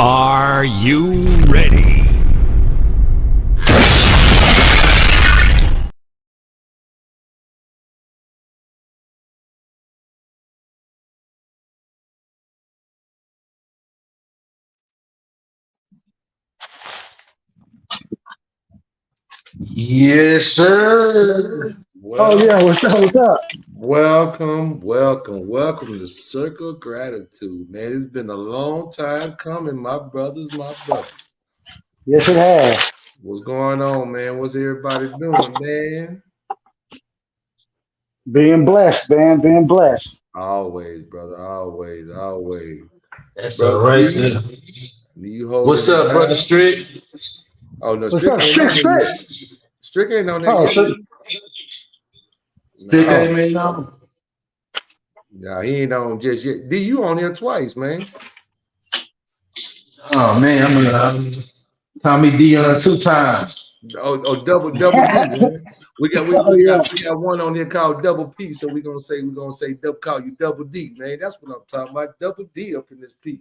Are you ready? Yes, sir. Oh Well, yeah, what's up? What's up? welcome to Circle of Gratitude, man. It's been a long time coming, my brothers, my brothers. Yes, it has. What's going on, man? What's everybody doing, man? Being blessed, man. Being blessed. Always, brother, always. That's all Brother right D, there. you holding What's it up, brother down? Strick? Oh no, What's Strick up, ain't Strick? on there Strick. yet. Strick ain't on there Oh, yet. Strick. Strick Nah, ain't Oh, made no. nah, he ain't on just yet. D, you on here twice, man. Oh man, call me Dion 2 times. Double D, man. We got we, oh we got yeah. we got one on here called Double P, so we're gonna say double call you Double D, man. That's what I'm talking about. Double D up in this piece.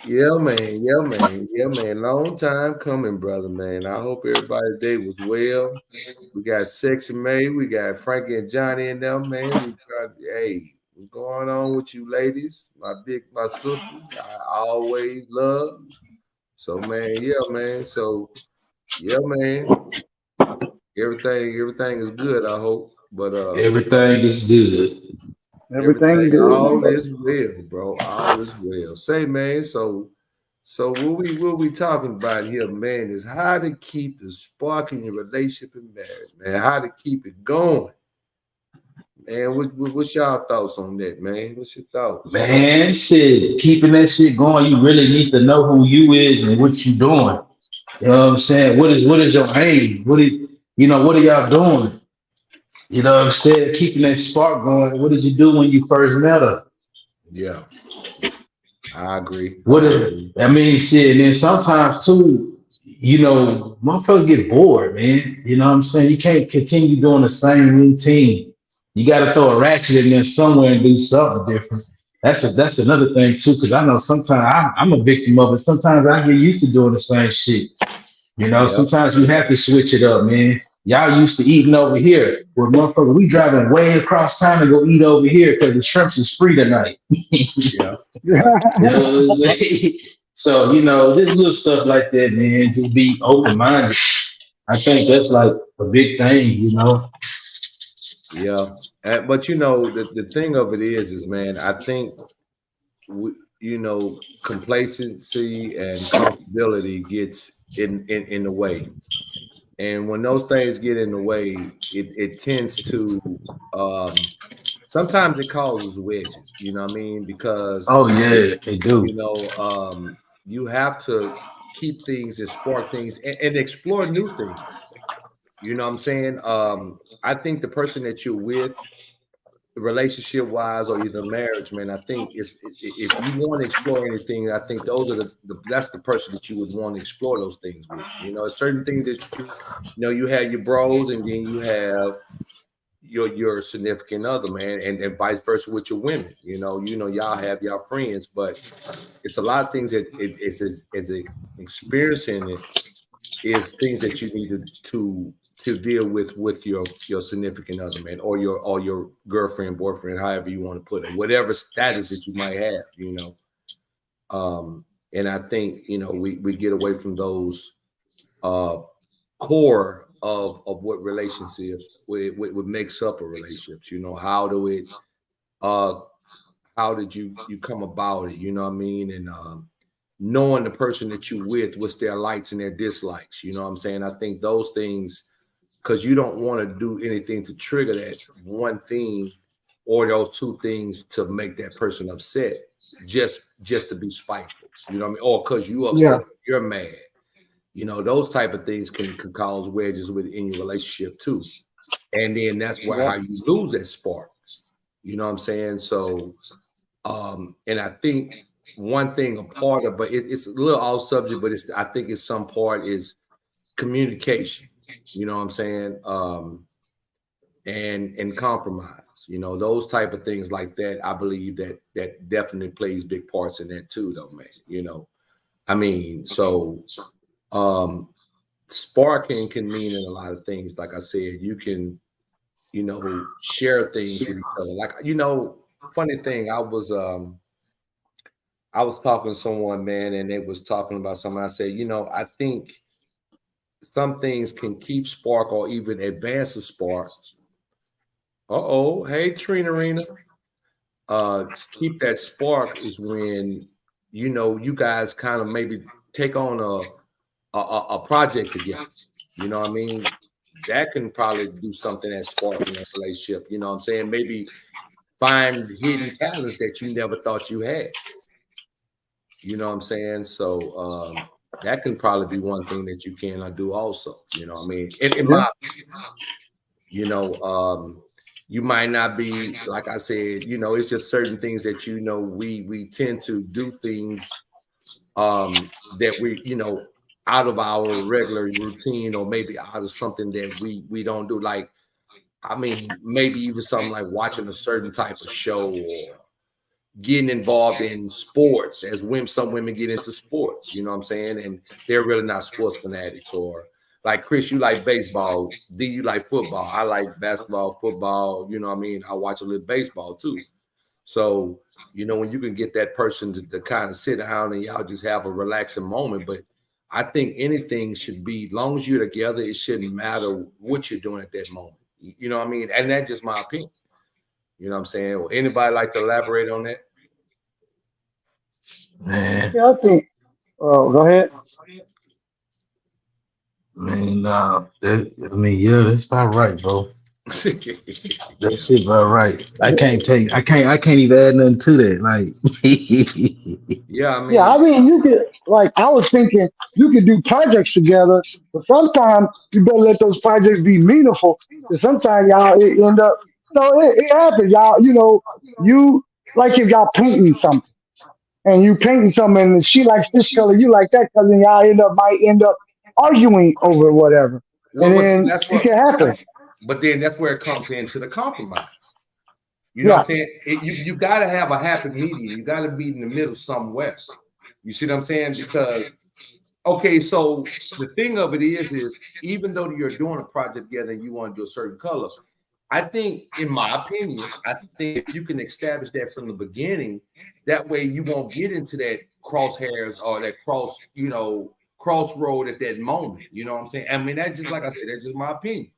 Yeah, man. Long time coming, brother, man. I hope everybody's day was well. We got Sexy May, we got Frankie and Johnny in there, man. We try. Hey, what's going on with you, ladies? My sisters, I always love. So, man, yeah, man. So, yeah, man. Everything is good, I hope. But Everything is good. Everything good. all is well, bro. All is well. Say, man, so what we talking about here, man, is how to keep the spark in your relationship and marriage, man. How to keep it going. Man, what's y'all thoughts on that, man? What's your thoughts? Man, shit, keeping that shit going, you really need to know who you is and what you doing. You know what I'm saying? What is your aim? What are y'all doing? You know what I'm saying? Keeping that spark going. What did you do when you first met her? Yeah, I agree. What is, I mean, shit, and then sometimes too, motherfuckers get bored, man. You know what I'm saying? You can't continue doing the same routine. You got to throw a ratchet in there somewhere and do something different. That's another thing too, because I know sometimes I'm a victim of it. Sometimes I get used to doing the same shit. Yep. Sometimes you have to switch it up, man. Y'all used to eating over here. Well, motherfucker, we driving way across town to go eat over here because the shrimps is free tonight. Yeah. Yeah. You know what I'm saying? So, just little stuff like that, man. Just be open minded. I think that's like a big thing, Yeah. But the thing of it is, man, I think complacency and comfortability gets in the way. And when those things get in the way, it tends to sometimes it causes wedges, you know what I mean? Because Oh yeah, they do. you know, you have to keep things and spark things and explore new things. You know what I'm saying? I think the person that you're with, relationship wise or either marriage, man, I think if you want to explore anything, I think those are that's the person that you would want to explore those things with. Certain things that you have your bros and then you have your significant other, man, and vice versa with your women. Y'all have y'all friends, but it's a lot of things that it's experiencing it is things that you need to deal with your significant other, man, or your girlfriend, boyfriend, however you want to put it, whatever status that you might have. And I think we get away from those core of what relationships what makes up a relationships. Uh how did you come about it, you know what I mean? And knowing the person that you with, what's their likes and their dislikes, you know what I'm saying? I think those things, because you don't want to do anything to trigger that one thing or those two things to make that person upset, just to be spiteful, you know what I mean? Or because you Yeah. upset, you're mad. Those type of things can cause wedges within your relationship too. And then that's why Yeah. how you lose that spark. You know what I'm saying? So and I think one thing a part of, but it's a little off subject, but I think it's some part is communication. You know what I'm saying? And compromise. miles. You know, those type of things like that. I believe that definitely plays big parts in that too, though, man. You know, I mean, so sparking can mean in a lot of things. Like I said, you can, you know, share things with each other. Like, you know, funny thing, I was talking to someone, man, and they was talking about something. I said, you know, I think some things can keep spark or even advance the spark. Hey, Trina Rena. Keep that spark is when, you know, you guys kind of maybe take on a project together. You know what I mean? That can probably do something that's sparking that relationship. You know what I'm saying? Maybe find hidden talents that you never thought you had. You know what I'm saying? So that can probably be one thing that you cannot do also. You know what I mean? In my opinion, you know, you might not be, like I said, you know, it's just certain things that, you know, we tend to do things that we, you know, out of our regular routine, or maybe out of something that we don't do. Like, I mean, maybe even something like watching a certain type of show, or getting involved in sports, as some women get into sports, you know what I'm saying? And they're really not sports fanatics. Or like Chris, you like baseball. D, you like football. I like basketball, football. You know what I mean? I watch a little baseball too. So, you know, when you can get that person to kind of sit down and y'all just have a relaxing moment. But I think anything should be, as long as you're together, it shouldn't matter what you're doing at that moment. You know what I mean? And that's just my opinion. You know what I'm saying? Well, anybody like to elaborate on that? Man, Yeah, I think. Go ahead. man, I mean, yeah, that's about right, bro. That shit about right. I can't even add nothing to that. Like, Yeah, I Yeah, mean, I mean, you could like I was thinking you could do projects together, but sometimes you better let those projects be meaningful. Because sometimes y'all it end up, it happens. Y'all, you like if y'all painting something and you painting something and she likes this color, you like that color, and y'all might end up arguing over whatever, and well, see, then it can happen. but then that's where it comes into the compromise. You know what Yeah, I'm saying? You got to have a happy medium. You got to be in the middle somewhere. You see what I'm saying? Because, okay, so the thing of it is even though you're doing a project together and you want to do a certain color, I think, in my opinion, I think if you can establish that from the beginning, that way you won't get into that crosshairs or that crossroad at that moment. You know what I'm saying? I mean, that's just, like I said, that's just my opinion.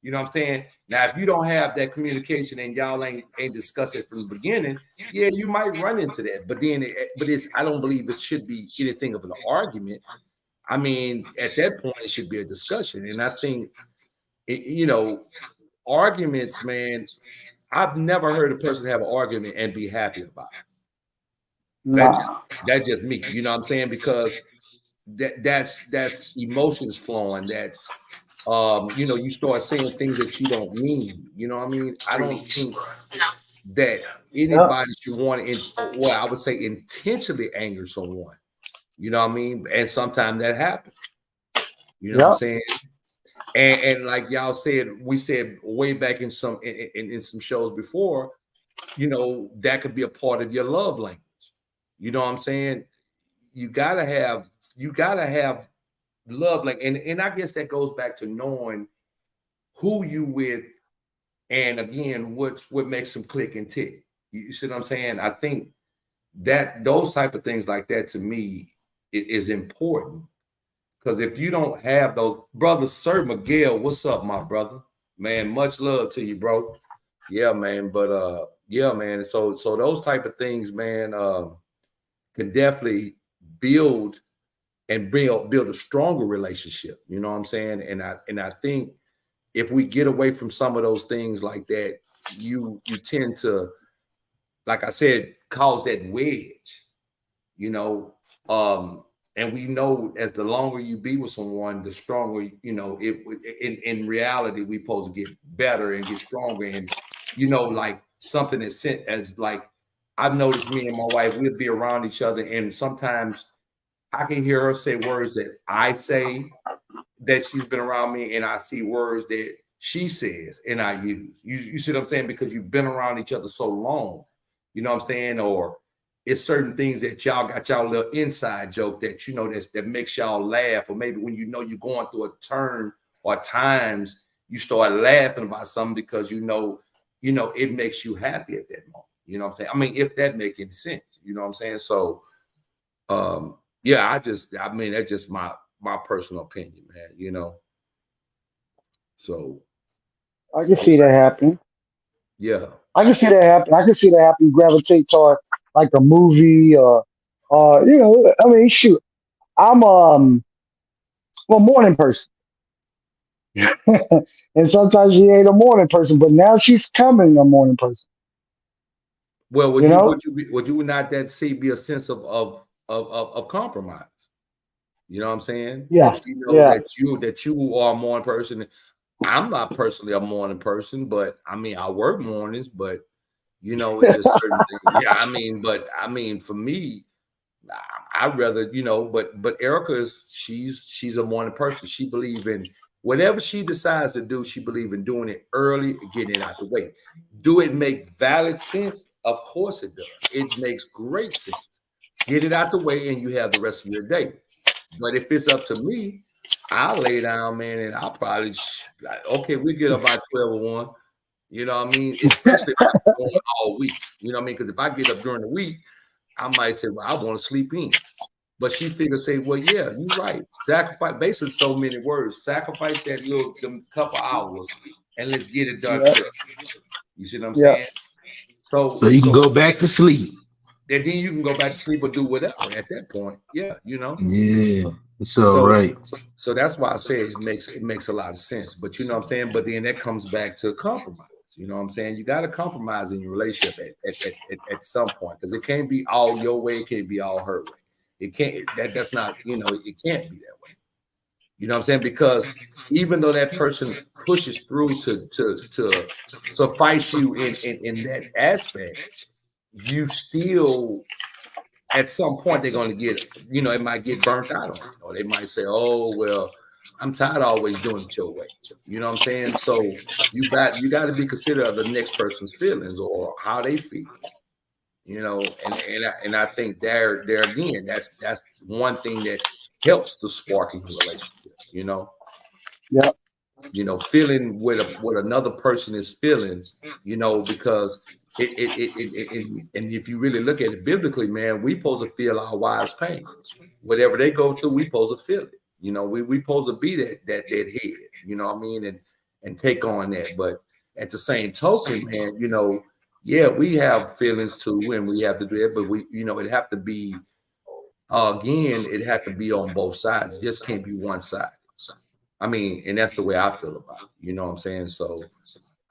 You know what I'm saying? Now, if you don't have that communication and y'all ain't discuss it from the beginning, yeah, you might run into that. But then, I don't believe it should be anything of an argument. I mean, at that point, it should be a discussion. And I think, arguments, man, I've never heard a person have an argument and be happy about it. nah, That's just me. You know what I'm saying? Because that's emotions flowing. That's you start saying things that you don't mean. You know what I mean? I don't think that yeah, anybody should want to, I would say, intentionally anger someone. You know what I mean? And sometimes that happens. You know what I'm yeah, saying? And like y'all said, we said way back in some shows before, that could be a part of your love language. You know what I'm saying? You gotta have love, like, and I guess that goes back to knowing who you with, and again, what makes them click and tick. You see what I'm saying? I think that those type of things like that, to me, is important. Because if you don't have those, brother Sir Miguel, what's up, my brother? Man, much love to you, bro. Yeah, man. But yeah, man. So those type of things, man, can definitely build and build a stronger relationship. You know what I'm saying? And I think if we get away from some of those things like that, you tend to, like I said, cause that wedge. And we know, as the longer you be with someone, the stronger, in reality, we supposed to get better and get stronger. And, like something as like, I've noticed me and my wife, we'll be around each other, and sometimes I can hear her say words that I say, that she's been around me, and I see words that she says and I use. You see what I'm saying? Because you've been around each other so long, you know what I'm saying? Or it's certain things that y'all got y'all little inside joke that you know that makes y'all laugh, or maybe when you know you're going through a turn or times you start laughing about something because you know it makes you happy at that moment. You know what I'm saying? I mean, if that makes any sense, you know what I'm saying? So yeah, I mean that's just my personal opinion, man, you know. So I can see that happening. yeah. I can see that happen. I can see that happen. You gravitate toward like a movie or, you know, I mean, shoot, I'm a morning person, and sometimes she ain't a morning person, but now she's coming a morning person. Well, You know? would you not that see be a sense of compromise? You know what I'm saying? Yeah, If she knows yeah, that you are a morning person. I'm not personally a morning person, but I mean I work mornings, but you know, it's just certain things. Yeah, but I mean for me, I'd rather, you know, but Erica is she's a morning person. She believes in whatever she decides to do, she believes in doing it early, getting it out the way. Do it make valid sense? Of course it does. It makes great sense. Get it out the way and you have the rest of your day. But if it's up to me, I'll lay down, man, and I'll probably okay, we get up by 12 or 1. You know what I mean? Especially if I'm going all week. You know what I mean? Because if I get up during the week, I might say, well, I want to sleep in. But she figured, say, well, yeah, you're right. Sacrifice, basically so many words. Sacrifice that little them couple hours and let's get it done yeah, quick. You see what I'm yeah, saying? So you can go back to sleep. And then you can go back to sleep or do whatever at that point. Yeah, you know. Yeah, it's all So right. so that's why I say it makes a lot of sense. But you know what I'm saying? But then that comes back to compromise. You know what I'm saying? You got to compromise in your relationship at some point because it can't be all your way, it can't be all her way. It can't that's not, you know, it can't be that way. You know what I'm saying? Because even though that person pushes through to suffice you in that aspect, you still at some point they're going to get, you know, it might get burnt out on you, or they might say, oh well, I'm tired of always doing it your way. You know what I'm saying? So you got to be considerate of the next person's feelings or how they feel, you know. And I think there again, that's one thing that helps the sparking relationship, you know. yeah, You know, feeling what another person is feeling, you know, because and if you really look at it biblically, man, we supposed to feel our wives' pain. Whatever they go through, we supposed to feel it. You know, we supposed to be that head, you know what I mean, and take on that. But at the same token, man, you know, yeah, we have feelings too, and we have to do it, but we, you know, it have to be again, it have to be on both sides. It just can't be one side. I mean, and that's the way I feel about it. You know what I'm saying? So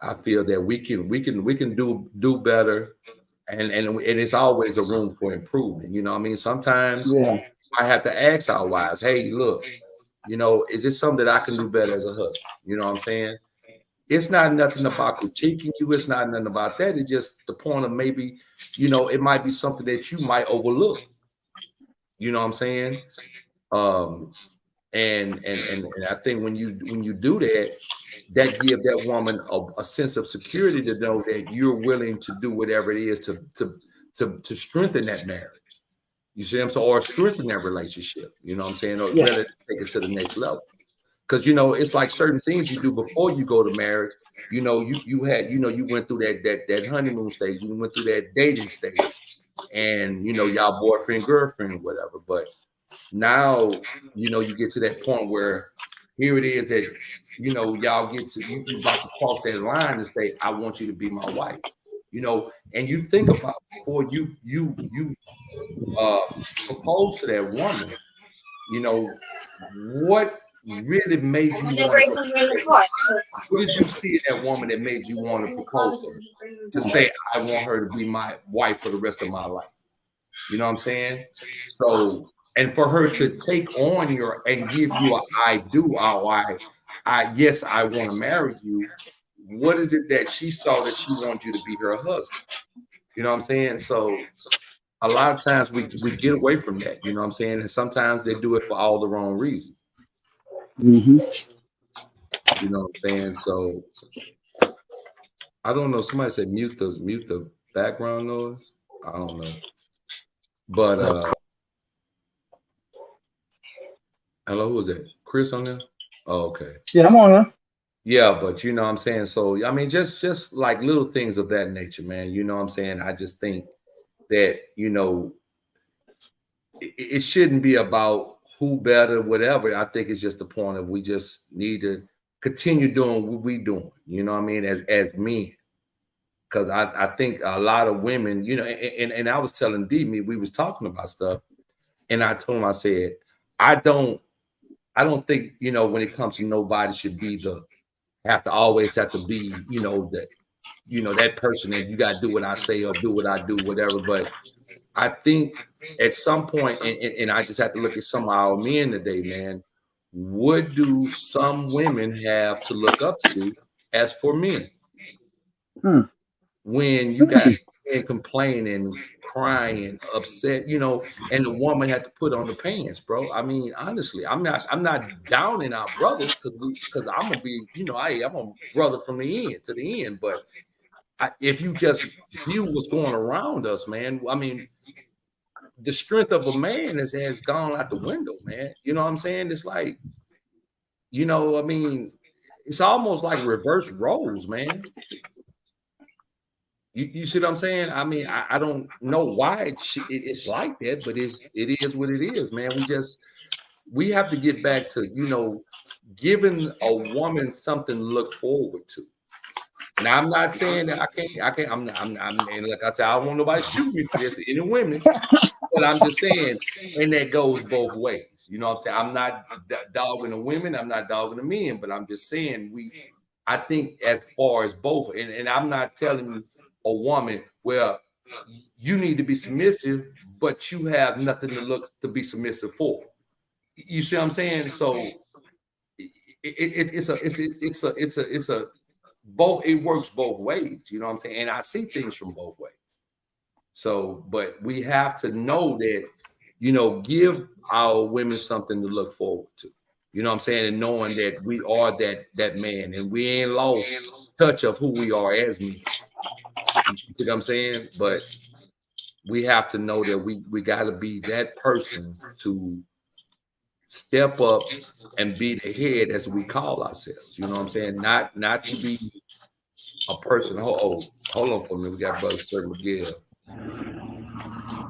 I feel that we can do better, and it's always a room for improvement. You know what I mean? Sometimes yeah, I have to ask our wives, hey, look, you know, is this something that I can do better as a husband? You know what I'm saying? It's not nothing about critiquing you. It's not nothing about that. It's just the point of maybe, you know, it might be something that you might overlook. You know what I'm saying? Um, and I think when you do that, that give that woman a sense of security to know that you're willing to do whatever it is to strengthen that marriage. You see what I'm saying? Or strengthen that relationship. You know what I'm saying? Or yeah, really take it to the next level. Because you know, it's like certain things you do before you go to marriage. You know, you had, you know, you went through that honeymoon stage, you went through that dating stage, and you know, y'all boyfriend, girlfriend, whatever. But now, you know, you get to that point where here it is that, you know, y'all get to you about to cross that line and say, I want you to be my wife. You know, and you think about before you propose to that woman, you know, what really made you want to propose? What did you see in that woman that made you want to propose to her? To say, I want her to be my wife for the rest of my life. You know what I'm saying? So, and for her to take on your and give you a I do, I yes, I want to marry you. What is it that she saw that she wanted you to be her husband? You know what I'm saying? So a lot of times we get away from that, you know what I'm saying? And sometimes they do it for all the wrong reasons. hmm You know what I'm saying? So I don't know. Somebody said mute the background noise. I don't know. But hello, who was that? Chris on there? Oh, okay. Yeah, I'm on here. Yeah, but you know what I'm saying? So I mean, just like little things of that nature, man. You know what I'm saying? I just think that, you know, it shouldn't be about who better, whatever. I think it's just the point of we just need to continue doing what we doing, you know what I mean, as men. Because I think a lot of women, you know, and I was telling D, we was talking about stuff, and I told him, I said, I don't think, you know, when it comes to nobody should be always have to be, you know, that person that you got to do what I say or do what I do, whatever. But I think at some point, and I just have to look at some of our men today, man, what do some women have to look up to as for men? Hmm. When you got men complaining, crying, upset, you know, and the woman had to put on the pants, bro. I mean, honestly, I'm not downing our brothers because I'm gonna be, you know, I'm a brother from the end to the end. But if you just view what's going around us, man, I mean, the strength of a man has gone out the window, man. You know what I'm saying? It's like, you know, I mean, it's almost like reverse roles, man. You see what I'm saying? I mean, I don't know why it's like that, but it is what it is, man. We have to get back to, you know, giving a woman something to look forward to. Now, I'm not saying that I can't, and like I said, I don't want nobody shoot me for this, any women, but I'm just saying, and that goes both ways. You know what I'm saying? I'm not dogging the women, I'm not dogging the men, but I'm just saying I think as far as both, and I'm not telling a woman, well, you need to be submissive, but you have nothing to be submissive for. You see what I'm saying? So it's a both. It works both ways. You know what I'm saying? And I see things from both ways. So, but we have to know that, you know, give our women something to look forward to. You know what I'm saying? And knowing that we are that man, and we ain't lost touch of who we are as men. You know what I'm saying? But we have to know that we got to be that person to step up and be the head as we call ourselves. You know what I'm saying? Not to be a person. Hold on for me. We got Brother Sir Miguel.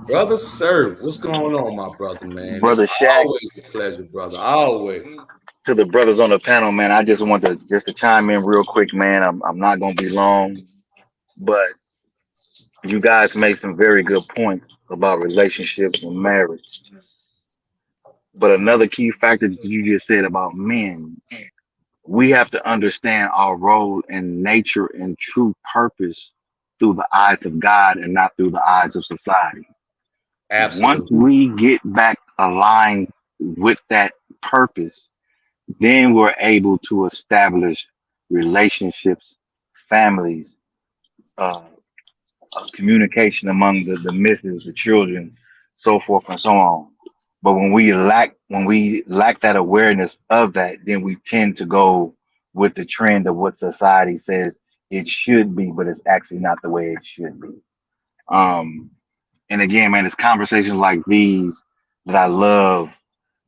Brother Sir, what's going on, my brother, man? Brother It's Shaq, always a pleasure, brother. Always. to the brothers on the panel, man. I just want to chime in real quick, man. I'm not gonna be long, but you guys made some very good points about relationships and marriage. But another key factor that you just said about men, we have to understand our role and nature and true purpose through the eyes of God and not through the eyes of society. Once Absolutely. we get back aligned with that purpose, then we're able to establish relationships, families, uh, communication among the misses, the children, so forth and so on. But when we lack that awareness of that, then we tend to go with the trend of what society says it should be, but it's actually not the way it should be. Um, and again, man, it's conversations like these that I love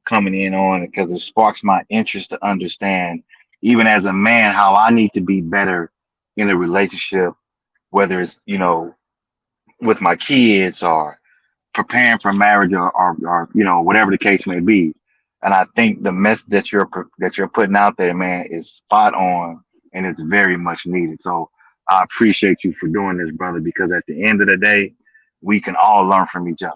coming in on because it sparks my interest to understand, even as a man, how I need to be better in a relationship, whether it's, you know, with my kids or preparing for marriage or you know, whatever the case may be. And I think the message that you're putting out there, man, is spot on and it's very much needed. So I appreciate you for doing this, brother, because at the end of the day, we can all learn from each other,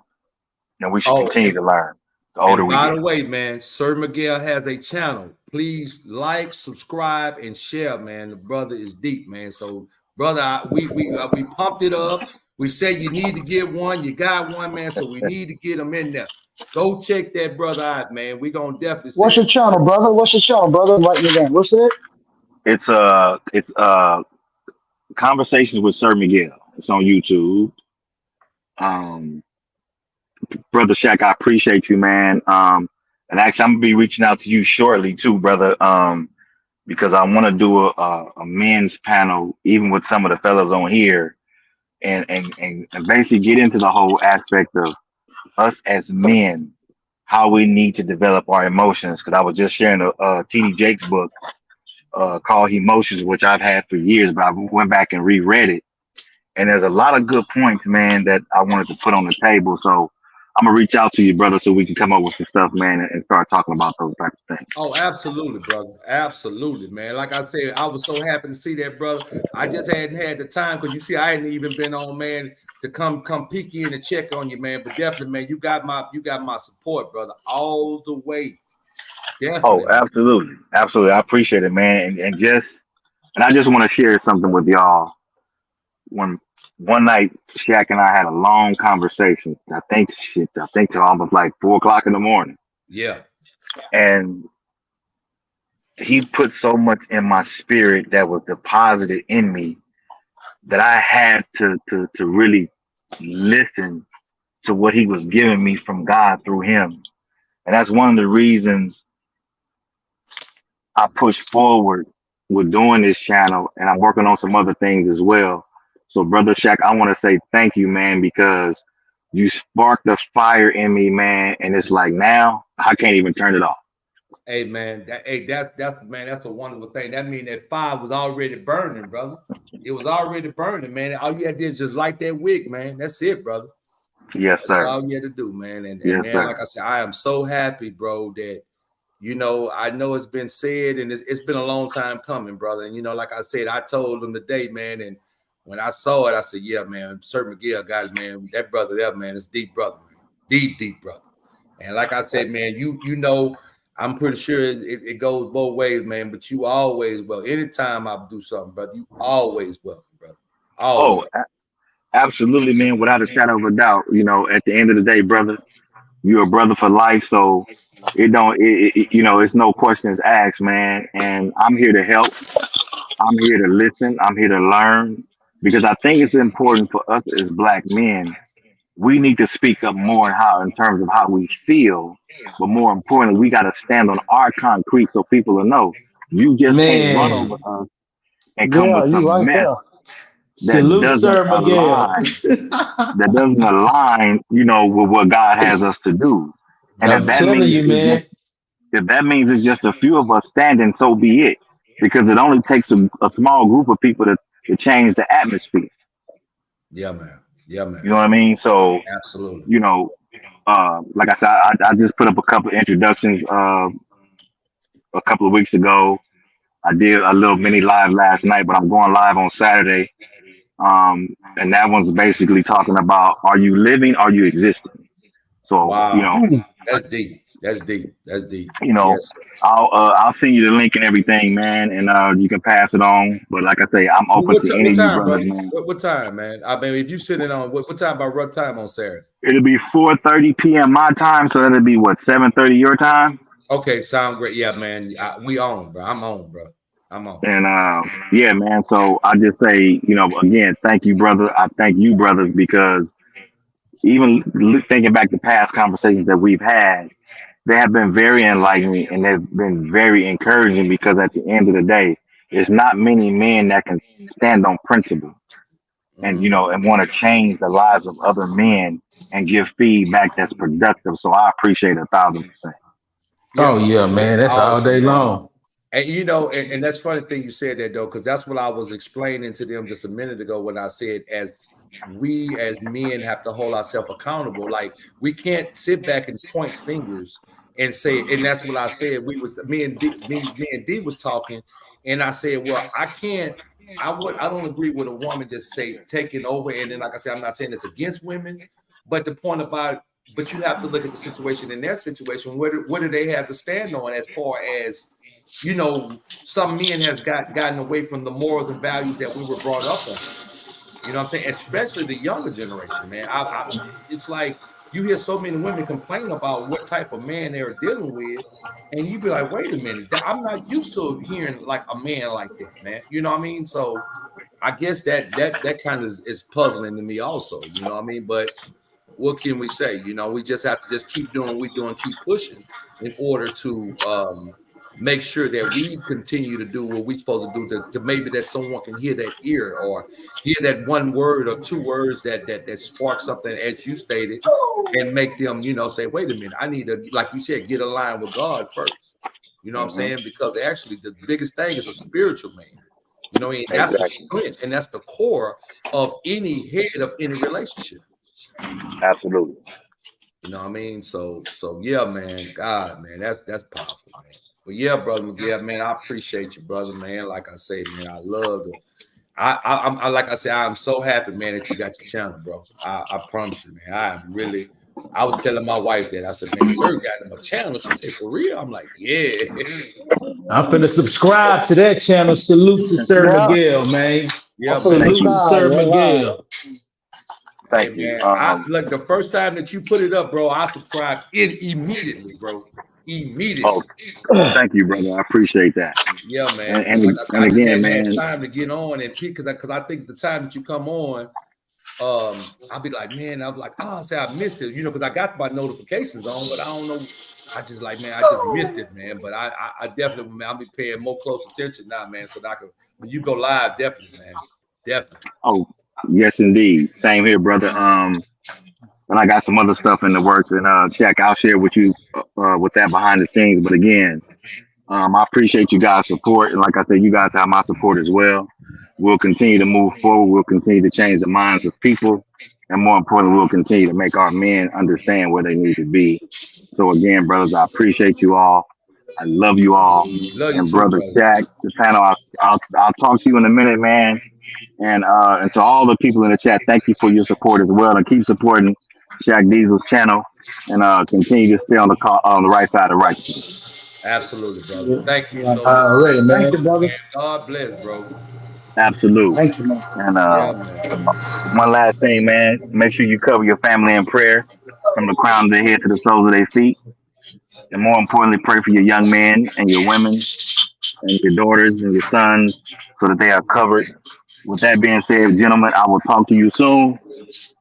and we should Oh, continue to learn the older and we by get. the way, man, Sir Miguel has a channel. Please like, subscribe, and share, man. The brother is deep, man. So, brother, we pumped it up. We said you need to get one. You got one, man. So we need to get them in there. Go check that brother out, man. We gonna definitely What's say your it. channel, brother? What's your channel, brother? Write me down. What's it? It's conversations with Sir Miguel. It's on YouTube. Um, Brother Shaq, I appreciate you, man. And actually, I'm gonna be reaching out to you shortly too, brother. because I want to do a men's panel, even with some of the fellas on here, and basically get into the whole aspect of us as men, how we need to develop our emotions. Because I was just sharing a T.D. Jakes book called Emotions, which I've had for years, but I went back and reread it. And there's a lot of good points, man, that I wanted to put on the table. So I'm gonna reach out to you, brother, so we can come up with some stuff, man, and start talking about those types of things. Oh, absolutely, brother. Absolutely, man. Like I said, I was so happy to see that, brother. I just hadn't had the time because you see, I hadn't even been on, man, to come peek in and check on you, man. But definitely, man, you got my support, brother, all the way. Definitely. Oh, absolutely, absolutely. I appreciate it, man, and I just want to share something with y'all. When one night Shaq and I had a long conversation, I think till almost like 4 o'clock in the morning, Yeah. and he put so much in my spirit that was deposited in me that I had to really listen to what he was giving me from God through him. And that's one of the reasons I pushed forward with doing this channel, and I'm working on some other things as well. So, Brother Shaq, I want to say thank you, man, because you sparked a fire in me, man. And it's like now I can't even turn it off. Hey, man, that's a wonderful thing. That means that fire was already burning, brother. It was already burning, man. All you had to do is just light that wick, man. That's it, brother. Yes, That's sir. all you had to do, man. And Yes, man, sir. like I said, I am so happy, bro, that I know it's been said and it's been a long time coming, brother. And like I said, I told him today, man, and when I saw it, I said, yeah, man, Sir Miguel, guys, man, that brother there, man, is deep brother, man. Deep brother. And like I said, man, I'm pretty sure it goes both ways, man, but you always anytime I do something, brother, you always welcome, brother. Always. Oh, absolutely, man. Without a shadow of a doubt, at the end of the day, brother, you're a brother for life. So it's no questions asked, man. And I'm here to help. I'm here to listen. I'm here to learn, because I think it's important for us as Black men. We need to speak up more in terms of how we feel, but more importantly, we got to stand on our concrete so people will know. You just can't run Man, over us and come Yeah, with you some right mess there. that salute doesn't Sir Miguel. align, with what God has us to do. And Yeah, if I'm man. that telling means you, man. it's just a few of us standing, so be it. Because it only takes a small group of people to change the atmosphere. Yeah, man. Yeah, man. You know what I mean? So, Absolutely. like I said, I just put up a couple of introductions a couple of weeks ago. I did a little mini live last night, but I'm going live on Saturday. And that one's basically talking about, are you living? Are you existing? So, Wow. Hmm. That's deep. That's deep. That's deep. you know, Yes, sir. I'll send you the link and everything, man, and you can pass it on. But like I say, I'm open to any What of you time, brothers, bro? man. What time, man? I mean, if you sitting on what time about rough time on Saturday? It'll be 4:30 p.m. my time, so that'll be what 7:30 your time. Okay, sound great. Yeah, man. We on, bro. I'm on, bro. I'm on. And yeah, man. So I just say, again, thank you, brother. I thank you, brothers, because even thinking back to past conversations that we've had, they have been very enlightening and they've been very encouraging, because at the end of the day, it's not many men that can stand on principle and Mhm. and want to change the lives of other men and give feedback that's productive. So I appreciate it 1,000%. Oh Yeah, yeah, man. That's all awesome, day bro. long. And and that's funny thing you said that though, because that's what I was explaining to them just a minute ago when I said, as we as men have to hold ourselves accountable. Like we can't sit back and point fingers and say, and that's what I said. Me and D was talking, and I said, well, I don't agree with a woman just say taking over. And then, like I said, I'm not saying it's against women, but the point about, but you have to look at the situation in their situation. What do they have to stand on as far as some men has gotten away from the morals and values that we were brought up on. You know what I'm saying? Especially the younger generation, man. It's like you hear so many women complain about what type of man they're dealing with, and you be like, wait a minute, I'm not used to hearing like a man like that, man. You know what I mean? So I guess that kind of is puzzling to me also. You know what I mean? But what can we say? We just have to just keep doing what we're doing, keep pushing in order to make sure that we continue to do what we're supposed to do to maybe that someone can hear that ear or hear that one word or two words that spark something, as you stated, and make them, say, wait a minute, I need to, like you said, get aligned with God first. You know what I'm saying? Because actually the biggest thing is a spiritual man. And that's the strength and that's the core of any head of any relationship. Absolutely. You know what I mean? So yeah, man. God, man, that's powerful, man. But yeah, brother Miguel, man, I appreciate you, brother, man. Like I say, man, I love it. I'm like I said, I'm so happy, man, that you got your channel, bro. I promise you, man. I was telling my wife that. I said, man, sir got him a channel. She said, for real? I'm like, yeah. I'm finna subscribe to that channel. Salute to Sir Miguel, man. Yeah, salute to Sir Miguel. Thank you. Look, the first time that you put it up, bro, I subscribed immediately, bro. Immediately. Oh, thank you, brother. I appreciate that. Yeah, man. And again, man, time to get on and because I think the time that you come on, I'll be like, man, I'm like, I missed it, because I got my notifications on, but I don't know. I just like, man, I just missed it, man. But I definitely, man, I'll be paying more close attention now, man. So that I can, when you go live, definitely, man, definitely. Oh, yes, indeed. Same here, brother. And I got some other stuff in the works, and check. I'll share with you with that behind the scenes. But again, I appreciate you guys' support, and like I said, you guys have my support as well. We'll continue to move forward. We'll continue to change the minds of people, and more importantly, we'll continue to make our men understand where they need to be. So again, brothers, I appreciate you all. I love you all. Love you and too, brother Shaq, the panel, I'll talk to you in a minute, man. And to all the people in the chat, thank you for your support as well, and keep supporting Shaq Diesel's channel, and continue to stay on the right side of righteousness. Absolutely, brother. Thank you so much. Man. Thank you, brother. God bless, bro. Absolutely. Thank you, man. And one last thing, man. Make sure you cover your family in prayer from the crown of their head to the soles of their feet. And more importantly, pray for your young men and your women and your daughters and your sons so that they are covered. With that being said, gentlemen, I will talk to you soon.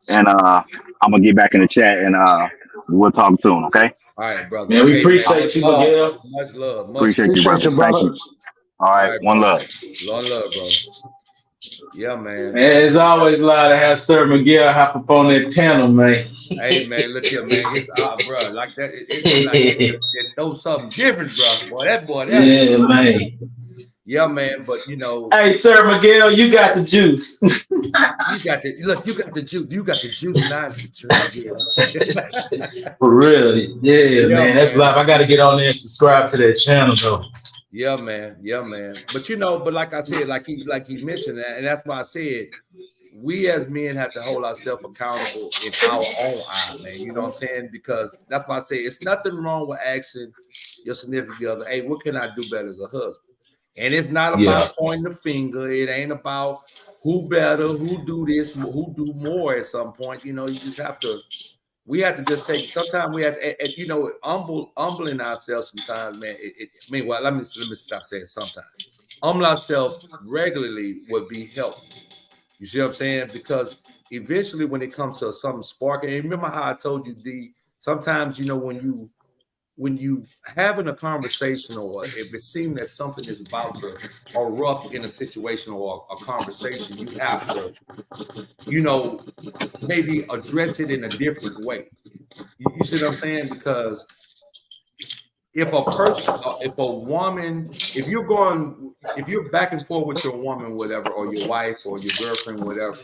And I'm going to get back in the chat, and we'll talk soon, okay? All right, brother. Man, we appreciate you, Miguel. Much love. Appreciate you, brother. Thank you. All right, one love. One love, bro. Yeah, man. Man, it's always allowed to have Sir Miguel hop up on that panel, man. Hey, man, look here, man. It's bro, like that. It throws something different, bro. Boy, that. Yeah, man. Yeah, man. But hey, Sir Miguel, you got the juice. you got the juice. You got the juice, not For real, yeah, man. That's live. I got to get on there and subscribe to that channel, though. Yeah, man. But but like I said, like he mentioned that, and that's why I said we as men have to hold ourselves accountable in our own eye, man. You know what I'm saying? Because that's why I say it's nothing wrong with asking your significant other, hey, what can I do better as a husband? And it's not about pointing the finger. It ain't about who better, who do this, who do more at some point. You just have to. We have to just take. Sometimes we have to, humbling ourselves. Sometimes, man. Well, let me stop saying sometimes. Humble ourselves regularly would be helpful. You see what I'm saying? Because eventually, when it comes to something sparking, and remember how I told you, D. Sometimes, when you having a conversation, or if it seems that something is about to erupt in a situation or a conversation, you have to, maybe address it in a different way. You see what I'm saying? Because if a woman, if you're back and forth with your woman, whatever, or your wife or your girlfriend, whatever,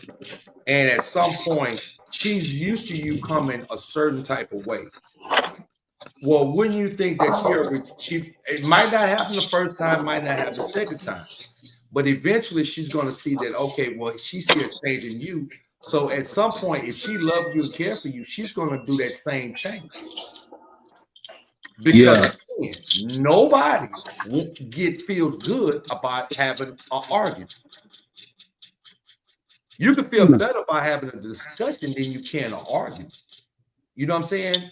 and at some point she's used to you coming a certain type of way. Well, wouldn't you think that it might not happen the first time, might not happen the second time, but eventually she's going to see that, okay, well, she see a change in you. So at some point, if she loves you and care for you, she's going to do that same change. Because nobody feels good about having an argument. You can feel better about having a discussion than you can an argument. You know what I'm saying?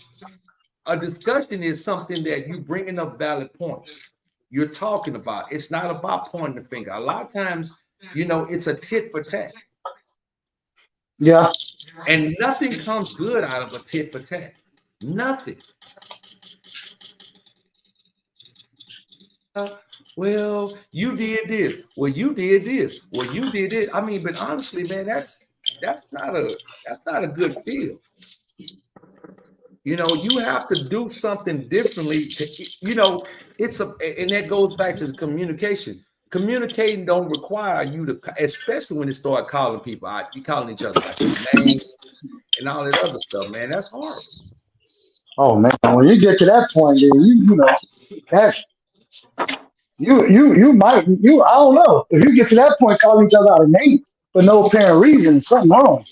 A discussion is something that you bringing up valid points. You're talking about. It's not about pointing the finger. A lot of times, it's a tit for tat. Yeah. And nothing comes good out of a tit for tat. Nothing. well, you did this. Well, you did this. Well, you did it. I mean, but honestly, man, that's not a good feel. You know, you have to do something differently to, you know, and that goes back to the communication. Communicating don't require you to, especially when they start calling people out, you calling each other out names and all that other stuff, man. That's hard. Oh man, when you get to that point, then you know that's you might I don't know if you get to that point calling each other out of name for no apparent reason, something wrong.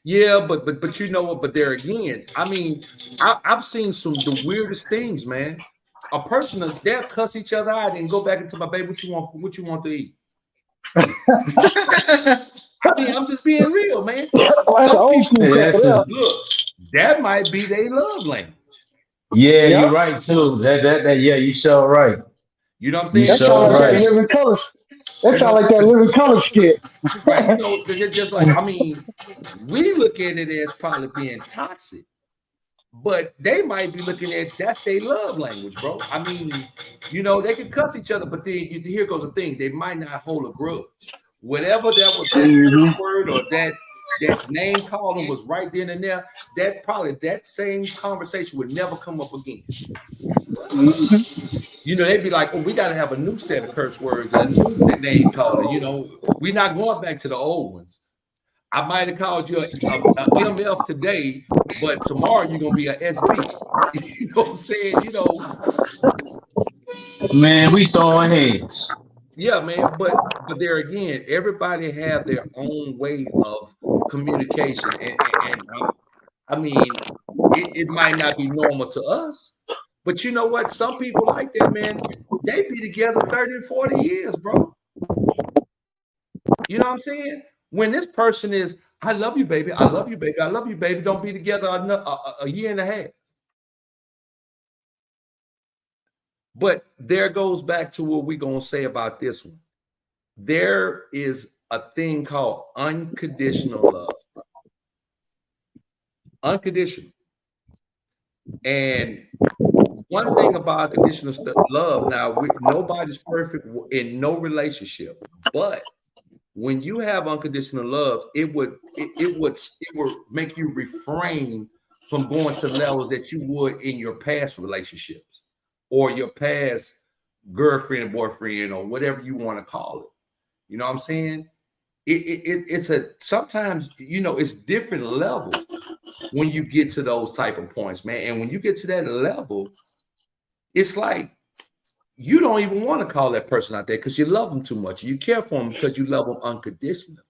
Yeah, but you know what? But there again, I mean, I've seen some the weirdest things, man. A person they'll cuss each other out and go back into my baby. What you want? What you want to eat? I mean, I'm just being real, man. Oh, that's Some old people, school Yeah, crap. that's Yeah. look, that might be their love language. yeah, Yeah. you're right too. That yeah, you sure right. You know what I'm You saying? That sound sure like that right. living colors. That You sound know, like that living color skit. right? You know, they're just like, I mean, we look at it as probably being toxic, but they might be looking at that's their love language, bro. I mean, you know, they can cuss each other, but then here goes the thing: they might not hold a grudge. Whatever that was, that hmm curse word or that name calling was right then and there. That probably that same conversation would never come up again. hmm You know, they'd be like, "Oh, we got to have a new set of curse words, a new name calling." You know, we're not going back to the old ones. I might have called you a MF today, but tomorrow you're gonna be a SB. You know what I'm saying? You know, Man, we throwing hands. yeah, man. But there again, everybody have their own way of communication, and I mean, it might not be normal to us, but you know what? Some people like that, man. They be together 30 and 40 years, bro. You know what I'm saying? When this person is, I love you, baby. I love you, baby. I love you, baby. Don't be together a year and a half. But there goes back to what we're going to say about this one. There is a thing called unconditional love. Unconditional. And one thing about unconditional love, now, nobody's perfect in no relationship, but when you have unconditional love, it would make you refrain from going to levels that you would in your past relationships or your past girlfriend, boyfriend, or whatever you want to call it. You know what I'm saying? It's sometimes, you know, it's different levels when you get to those type of points, man. And when you get to that level, it's like you don't even want to call that person out there because you love them too much. You care for them because you love them unconditionally.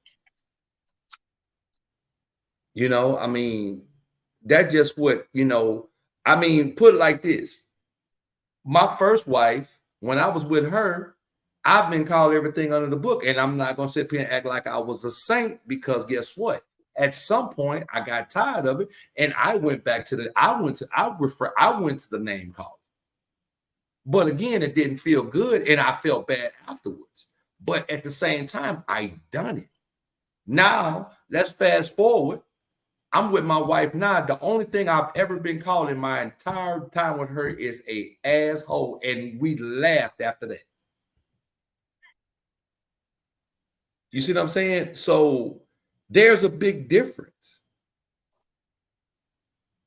You know, I mean, that's just what, you know, I mean, put it like this. My first wife, when I was with her, I've been called everything under the book. And I'm not going to sit here and act like I was a saint because guess what? At some point, I got tired of it. And I went back to I went to the name call. But again, it didn't feel good and I felt bad afterwards. But at the same time, I done it. Now, let's fast forward. I'm with my wife now. The only thing I've ever been called in my entire time with her is a asshole. And we laughed after that. You see what I'm saying? So there's a big difference.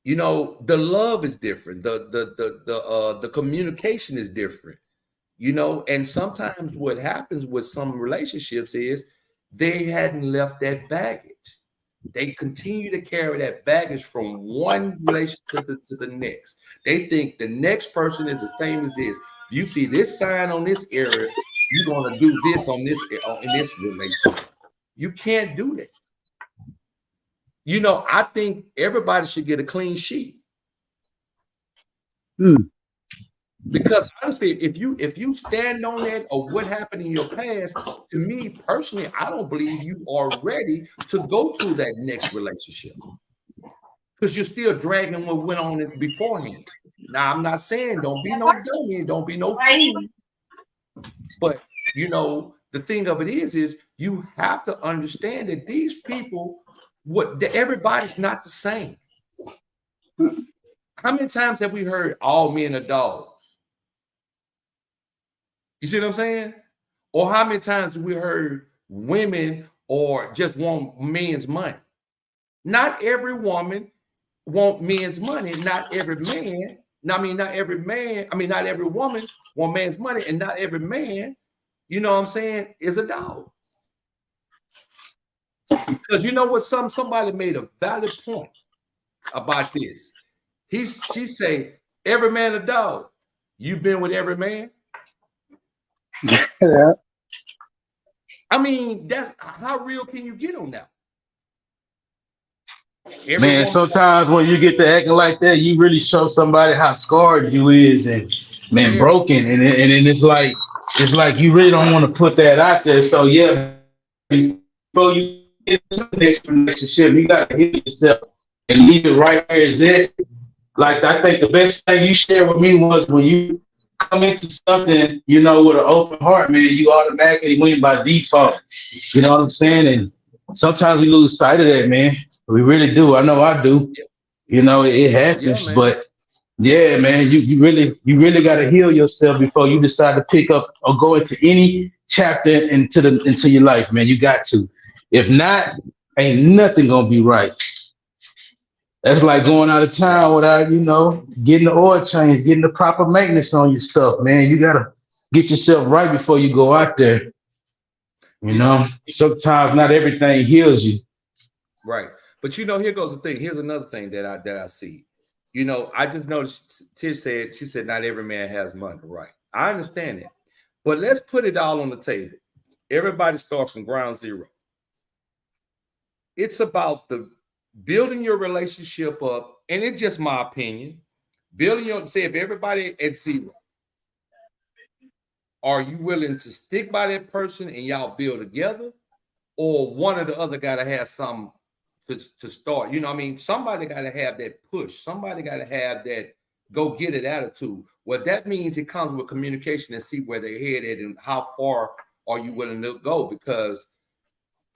You know, the love is different. The communication is different. You know, and sometimes what happens with some relationships is they hadn't left that baggage. They continue to carry that baggage from one relationship to the next. They think the next person is the same as this. You see this sign on this area, you're going to do this in this relationship. You can't do that. You know, I think everybody should get a clean sheet. Because honestly, if you stand on that or what happened in your past, to me personally, I don't believe you are ready to go to that next relationship because you're still dragging what went on beforehand. Now, I'm not saying don't be no dummy, don't be no fool, but you know the thing of it is you have to understand that these people, everybody's not the same. How many times have we heard all men are dogs? You see what I'm saying? Or how many times we heard women or just want men's money? Not every woman want men's money. Not every man. Not every man. Not every woman want man's money, and not every man, you know what I'm saying, is a dog. Because you know what? Somebody made a valid point about this. She say, every man a dog. You've been with every man? Yeah. That's how real can you get on that? Man, sometimes when you get to acting like that, you really show somebody how scarred you is and man broken. And then it's like you really don't want to put that out there. So yeah, before you get to the next relationship, you gotta heal yourself and leave it right there as that. Like I think the best thing you shared with me was when you come into something, with an open heart, man, you automatically win by default. You know what I'm saying? And sometimes we lose sight of that, man. We really do. I know I do. It happens, but yeah, man, you really got to heal yourself before you decide to pick up or go into any chapter into your life, man. You got to. If not, ain't nothing gonna be right. That's like going out of town without, getting the oil change, getting the proper maintenance on your stuff, man. You gotta get yourself right before you go out there. Sometimes not everything heals you. Right. But here goes the thing. Here's another thing that I see. I just noticed she said not every man has money. Right. I understand that. But let's put it all on the table. Everybody start from ground zero. It's about the building your relationship up, and it's just my opinion. Say if everybody at zero, are you willing to stick by that person and y'all build together, or one or the other got to have something to start? Somebody got to have that push. Somebody got to have that go get it attitude. Well, that means it comes with communication and see where they're headed and how far are you willing to go, because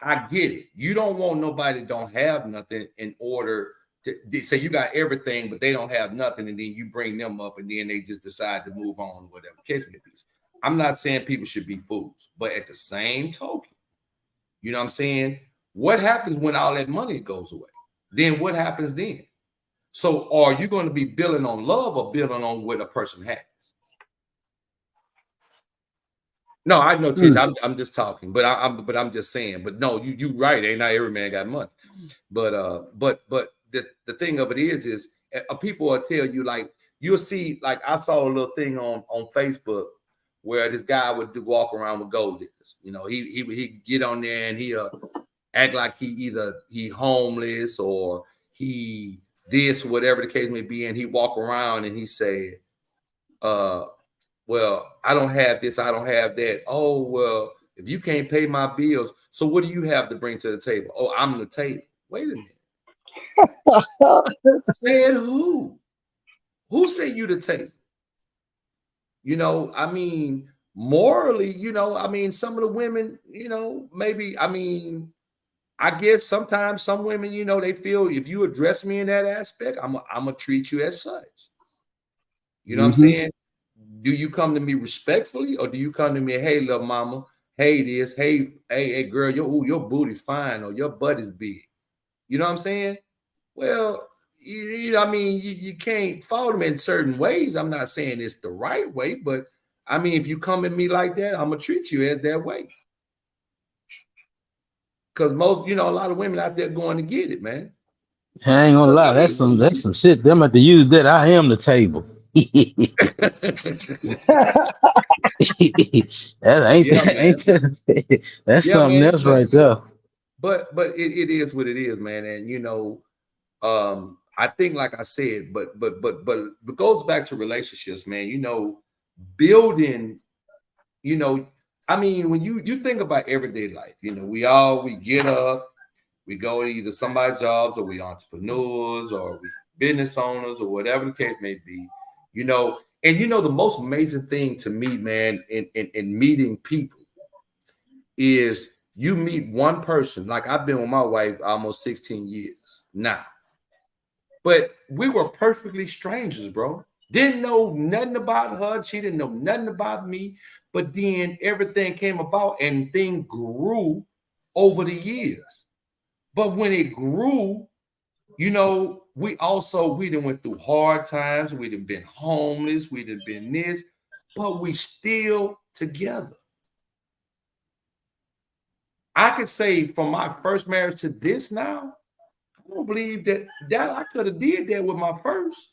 I get it. You don't want nobody that don't have nothing in order to say you got everything, but they don't have nothing, and then you bring them up, and then they just decide to move on, whatever case may be. I'm not saying people should be fools, but at the same token, you know what I'm saying? What happens when all that money goes away? Then what happens then? So are you going to be building on love or building on what a person has? No, I know, Tish. I'm just talking, but I'm just saying. But no, you right. Ain't not every man got money. But the thing of it is people will tell you, like, you'll see, like I saw a little thing on Facebook where this guy would walk around with gold diggers. He get on there and he act like he homeless or he this, whatever the case may be, and he walk around and he say, well, I don't have this, I don't have that. Oh, well, if you can't pay my bills, so what do you have to bring to the table? Oh, I'm the table. Wait a minute. Said who? Who said you the table? Morally, some of the women, maybe, I guess sometimes some women, they feel if you address me in that aspect, I'm gonna treat you as such. You know what I'm saying? Do you come to me respectfully, or do you come to me, hey, little mama, hey, this, hey, girl, your booty's fine, or your butt is big? You know what I'm saying? Well, you can't follow them in certain ways. I'm not saying it's the right way, but if you come at me like that, I'm gonna treat you as that way. Because most, a lot of women out there going to get it, man. I ain't gonna lie, that's some shit. Them have to use that. I am the table. That's something else right there. But it is what it is, man. And I think, like I said, but it goes back to relationships, man. Building, when you think about everyday life, we get up, we go to either somebody's jobs, or we entrepreneurs, or we business owners, or whatever the case may be, and the most amazing thing to me, man, in meeting people is you meet one person. Like, I've been with my wife almost 16 years now, but we were perfectly strangers, bro. Didn't know nothing about her. She didn't know nothing about me. But then everything came about and things grew over the years. But when it grew, you know, we done went through hard times. We done been homeless. We done been this, but we still together. I could say from my first marriage to this now, I don't believe that I could have did that with my first.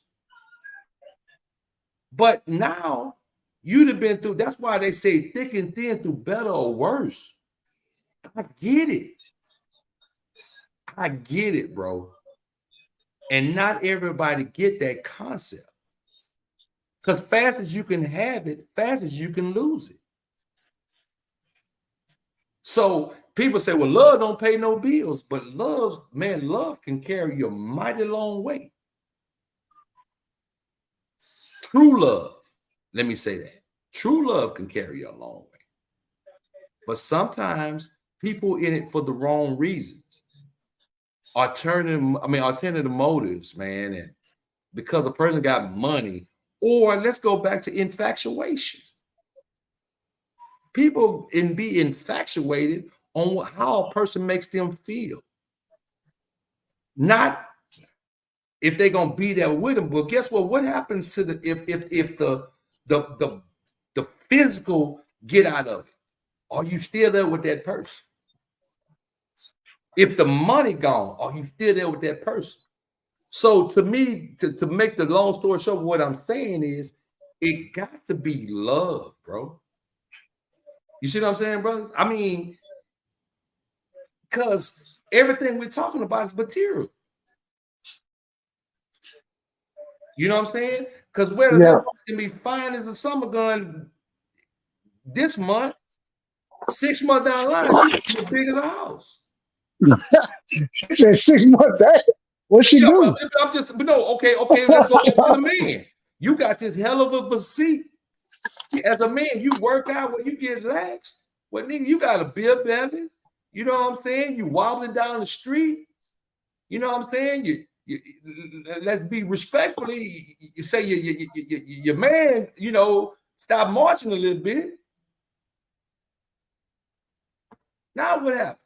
But now you'd have been through, that's why they say thick and thin through better or worse. I get it. I get it, bro. And not everybody get that concept. Because fast as you can have it, fast as you can lose it. So people say, well, love don't pay no bills, but love can carry you a mighty long way. True love, let me say that. True love can carry you a long way. But sometimes people in it for the wrong reasons. Alternative motives, man. And because a person got money, or let's go back to infatuation. People be infatuated on how a person makes them feel. Not if they're gonna be there with them. But guess what? What happens to if the physical get out of it? Are you still there with that person? If the money gone, are you still there with that person? So to me, to make the long story short, what I'm saying is it got to be love, bro. You see what I'm saying, brothers? I mean, because everything we're talking about is material. You know what I'm saying? Because whether that can be fine as a summer gun this month, 6 months down the line, she's as big as a house. She said 6 months back. What she do? Okay, let's go back to the man. You got this hell of a physique. As a man, you work out when you get lax. Well, nigga, you got a beer belly. You know what I'm saying? You wobbling down the street. You know what I'm saying? You let's be respectfully. You say your man, you know, stop marching a little bit. Now what happened?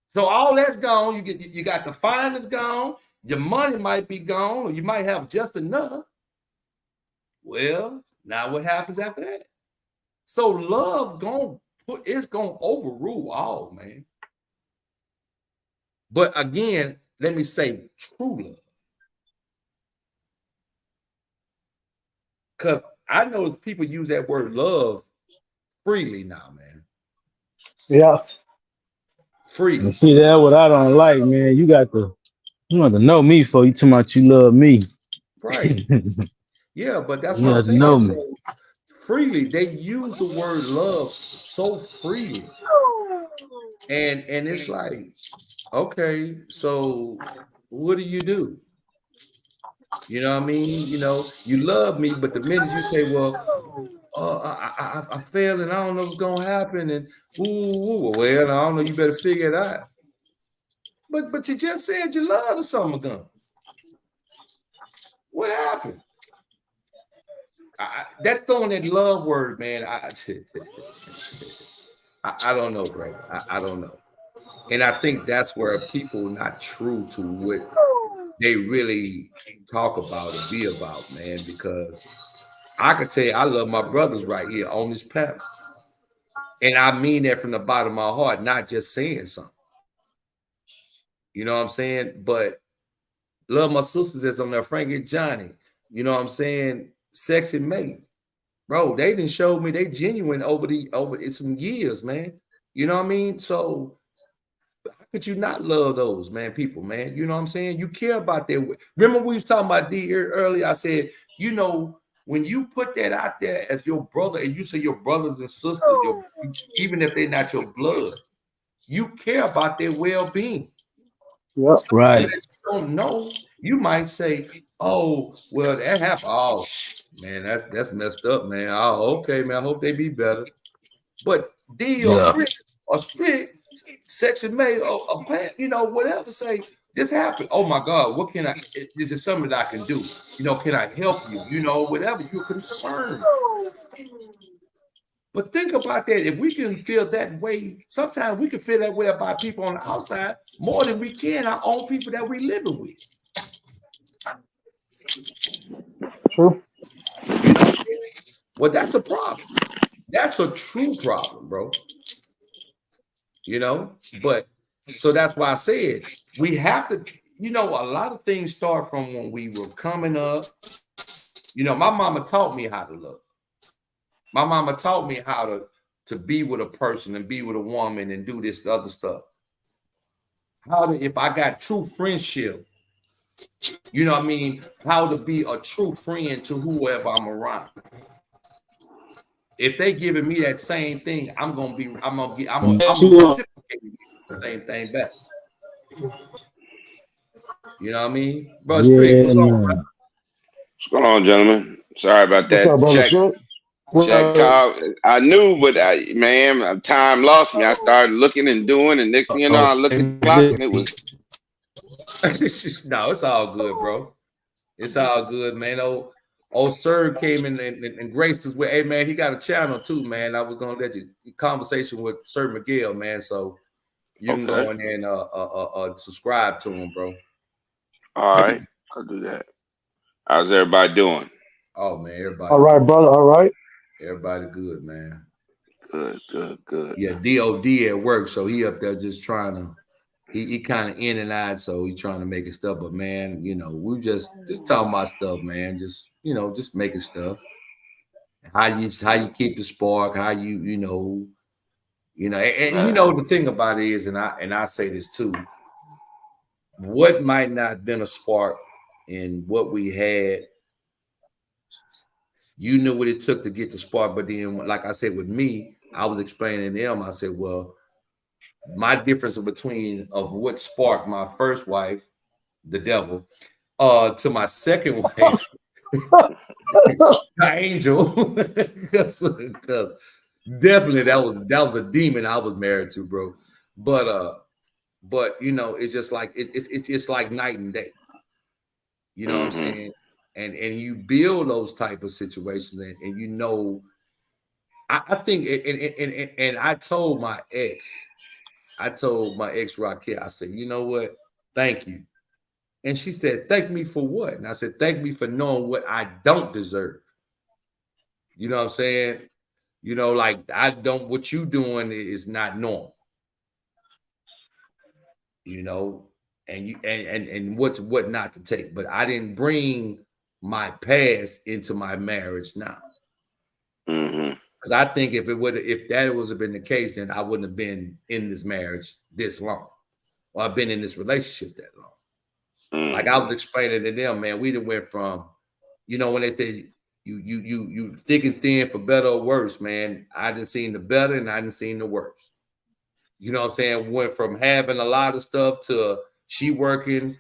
So all that's gone. You got the finance gone. Your money might be gone, or you might have just enough. Well, now what happens after that? So love's gonna overrule all, man. But again, let me say true love. Because I know people use that word love freely now, man. Yeah. Freely. See, that's what I don't like, man. You got to know me before you talking about you love me. Right. Yeah, but that's what I'm saying. Know me. So freely, they use the word love so freely. And it's like, okay, so what do? You know what I mean? You know, you love me, but the minute you say, well, I failed and I don't know what's gonna happen, and well, I don't know, you better figure it out. But you just said you love the summer guns. What happened? That throwing that love word, man, I don't know, bro. I don't know. And I think that's where people not true to what they really talk about and be about, man, because I could tell you I love my brothers right here on this panel. And I mean that from the bottom of my heart, not just saying something. You know what I'm saying? But love my sisters that's on there, Frankie and Johnny. You know what I'm saying? Sexy Mate. Bro, they didn't show me they genuine over some years, man. You know what I mean? So how could you not love those, man, people, man? You know what I'm saying? You care about their. Remember we was talking about D earlier? I said, you know, when you put that out there as your brother, and you say your brothers and sisters, even if they're not your blood, you care about their well-being. Yep. Right. If you don't know, you might say, oh, well, that happened. Oh, man, that's messed up, man. Oh, okay, man. I hope they be better. But D or Chris or Strick, Sexy May or you know, whatever, say, this happened. Oh my God, what can I? Is it something that I can do? You know, can I help you? You know, whatever you're concerned. But think about that. If we can feel that way, sometimes we can feel that way about people on the outside more than we can our own people that we living with. True. You know what I'm saying? Well, that's a problem. That's a true problem, bro. You know, but so that's why I said we have to, you know, a lot of things start from when we were coming up. You know, my mama taught me how to love. My mama taught me how to be with a person and be with a woman and do this other stuff. How to, if I got true friendship, you know what I mean? How to be a true friend to whoever I'm around. If they giving me that same thing, I'm gonna reciprocate the same thing back. You know what I mean? Bro, Strick, Yeah, what's on, bro? man. What's going on, gentlemen? Sorry about What's up, that. brother? Check Short? out. I knew, but time lost me. I started looking and doing, and next thing you know, I looked at the clock, and it was. No, it's all good, bro. It's all good, man. Old Sir came in and graced us with, hey, man, he got a channel too, man. I was gonna let you conversation with Sir Miguel, man. So you can go in there and subscribe to him, bro. All right, I'll do that. How's everybody doing? Oh man, everybody. All right, brother. All right. Everybody good, man. Good. Yeah, DOD at work, so he up there just trying to. He kind of in and out, so he trying to make it stuff. But man, you know, we just talking about stuff, man. Just just making stuff. How you keep the spark? How you know, and you know the thing about it is, and I say this too. What might not have been a spark in what we had, you knew what it took to get the spark. But then, like I said, with me, I was explaining to them. I said, well, my difference between of what sparked my first wife, the devil, to my second wife, the angel, because definitely that was a demon I was married to, bro. But you know, it's just like it's just like night and day. You know what I'm saying? And you build those type of situations, and you know, I think, and I told my ex Raquel, I said, you know what? Thank you. And she said, thank me for what? And I said, thank me for knowing what I don't deserve. You know what I'm saying? You know, like what you doing is not normal. You know, and you and what not to take. But I didn't bring my past into my marriage now. Because I think if that was been the case, then I wouldn't have been in this marriage this long, or I've been in this relationship that long. Like I was explaining to them, man, we done went from, you know, when they say you thick and thin for better or worse, man. I didn't seen the better and I didn't seen the worse. You know what I'm saying? Went from having a lot of stuff to she working,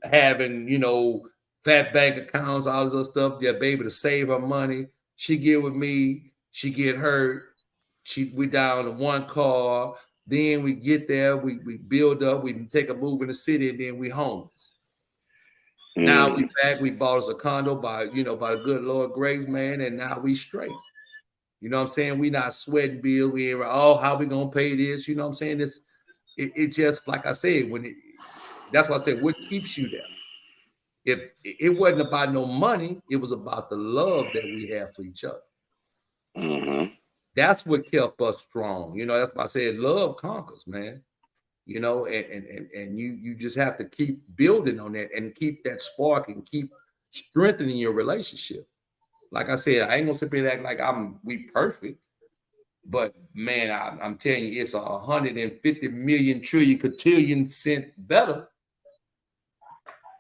having, you know, fat bank accounts, all this other stuff. Yeah, baby, to save her money. She get with me, she get hurt. We down to one car. Then we get there, we build up, we take a move in the city, and then we homeless. Now we back, we bought us a condo by the good Lord grace, man, and now we straight. You know what I'm saying? We not sweating bills. We ain't how we gonna pay this? You know what I'm saying? It just like I said, that's why I said, what keeps you there? If it wasn't about no money, it was about the love that we have for each other. That's what kept us strong. You know, that's why I said love conquers, man. You know, and you just have to keep building on that and keep that spark and keep strengthening your relationship. Like I said, I ain't gonna sit there and act like we perfect, but man, I'm telling you, it's 150 million trillion cotillion cent better.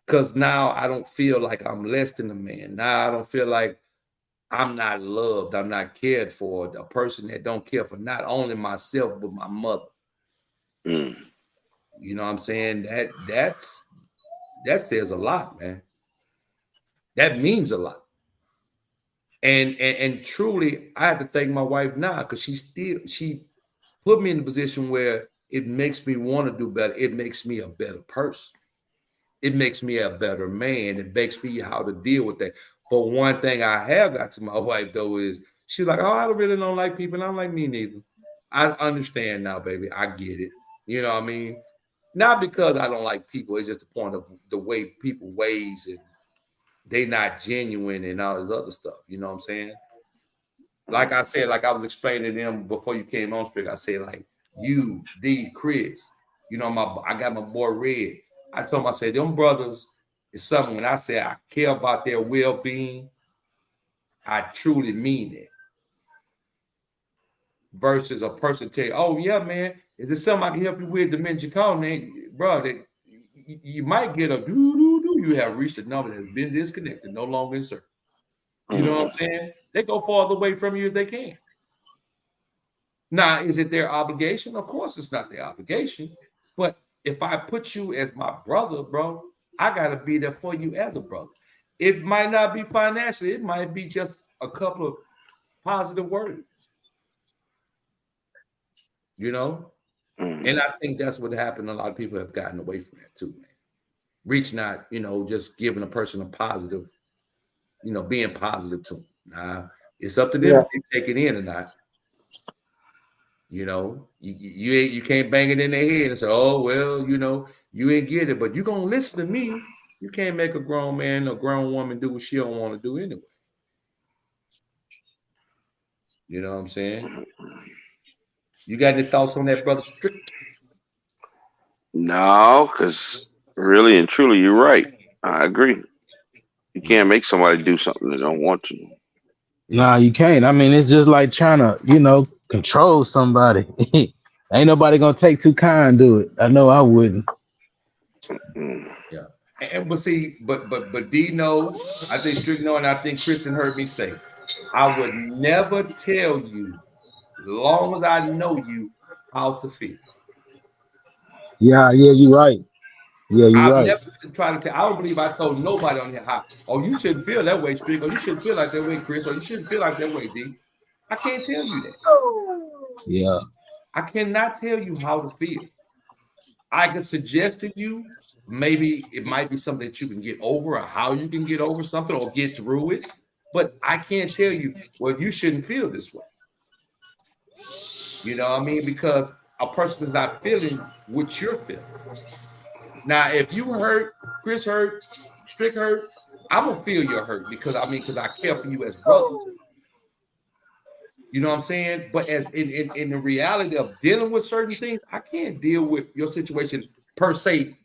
Because now I don't feel like I'm less than a man. Now I don't feel like I'm not loved. I'm not cared for. A person that don't care for not only myself, but my mother. You know what I'm saying? That says a lot, man. That means a lot. And truly, I have to thank my wife now because she put me in a position where it makes me want to do better. It makes me a better person. It makes me a better man. It makes me how to deal with that. But one thing I have got to my wife though is she's like, oh, I really don't like people. And I'm like, me neither. I understand now, baby. I get it. You know what I mean? Not because I don't like people. It's just the point of the way people ways and they not genuine and all this other stuff. You know what I'm saying? Like I said, like I was explaining to them before you came on, Strick, I said, like, you, D, Chris, you know, I got my boy Red. I told him, I said, them brothers is something when I say I care about their well-being, I truly mean it. Versus a person tell you, oh, yeah, man, is there something I can help you with? Dementia call, man, bro, you might get a do-do-do. You have reached a number that has been disconnected, no longer in service. You know what I'm saying? They go farther away from you as they can. Now, is it their obligation? Of course, it's not their obligation. But if I put you as my brother, bro, I got to be there for you as a brother. It might not be financially. It might be just a couple of positive words. You know? And I think that's what happened. A lot of people have gotten away from that too, man. Reaching out, you know, just giving a person a positive, you know, being positive to them. Nah, it's up to them if they take it in or not. You know, you can't bang it in their head and say, oh, well, you know, you ain't get it, but you're going to listen to me. You can't make a grown man or grown woman do what she don't want to do anyway. You know what I'm saying? You got any thoughts on that, Brother Strick? No, because really and truly, you're right. I agree. You can't make somebody do something they don't want to. Nah, you can't. I mean, it's just like trying to, you know, control somebody. Ain't nobody gonna take too kind to it. I know I wouldn't. Yeah. And but see, but D know, I think Strick know, and I think Christian heard me say, I would never tell you, long as I know you, how to feel. Yeah, you're right. Yeah, you're I've right. never tried to tell. I don't believe I told nobody on here how. Oh, you shouldn't feel that way, Strick. Or you shouldn't feel like that way, Chris. Or you shouldn't feel like that way, D. I can't tell you that. Yeah. I cannot tell you how to feel. I could suggest to you, maybe it might be something that you can get over, or how you can get over something or get through it. But I can't tell you, well, you shouldn't feel this way. You know what I mean? Because a person is not feeling what you're feeling. Now, if you hurt, Chris hurt, Strick hurt, I'm gonna feel your hurt because I care for you as brothers. You know what I'm saying? But in the reality of dealing with certain things, I can't deal with your situation per se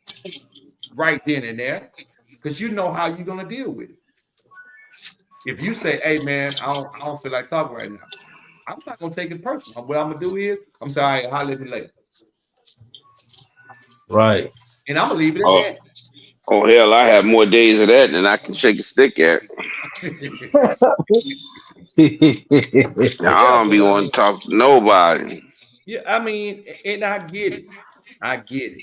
right then and there, because you know how you're gonna deal with it. If you say, "Hey, man, I don't feel like talking right now," I'm not gonna take it personal. What I'm gonna do is, I'm sorry, I'll holler at me later. Right. And I'm gonna leave it at that. Oh hell, I have more days of that than I can shake a stick at. I don't be wanting to talk to nobody. Yeah, I mean, and I get it. I get it.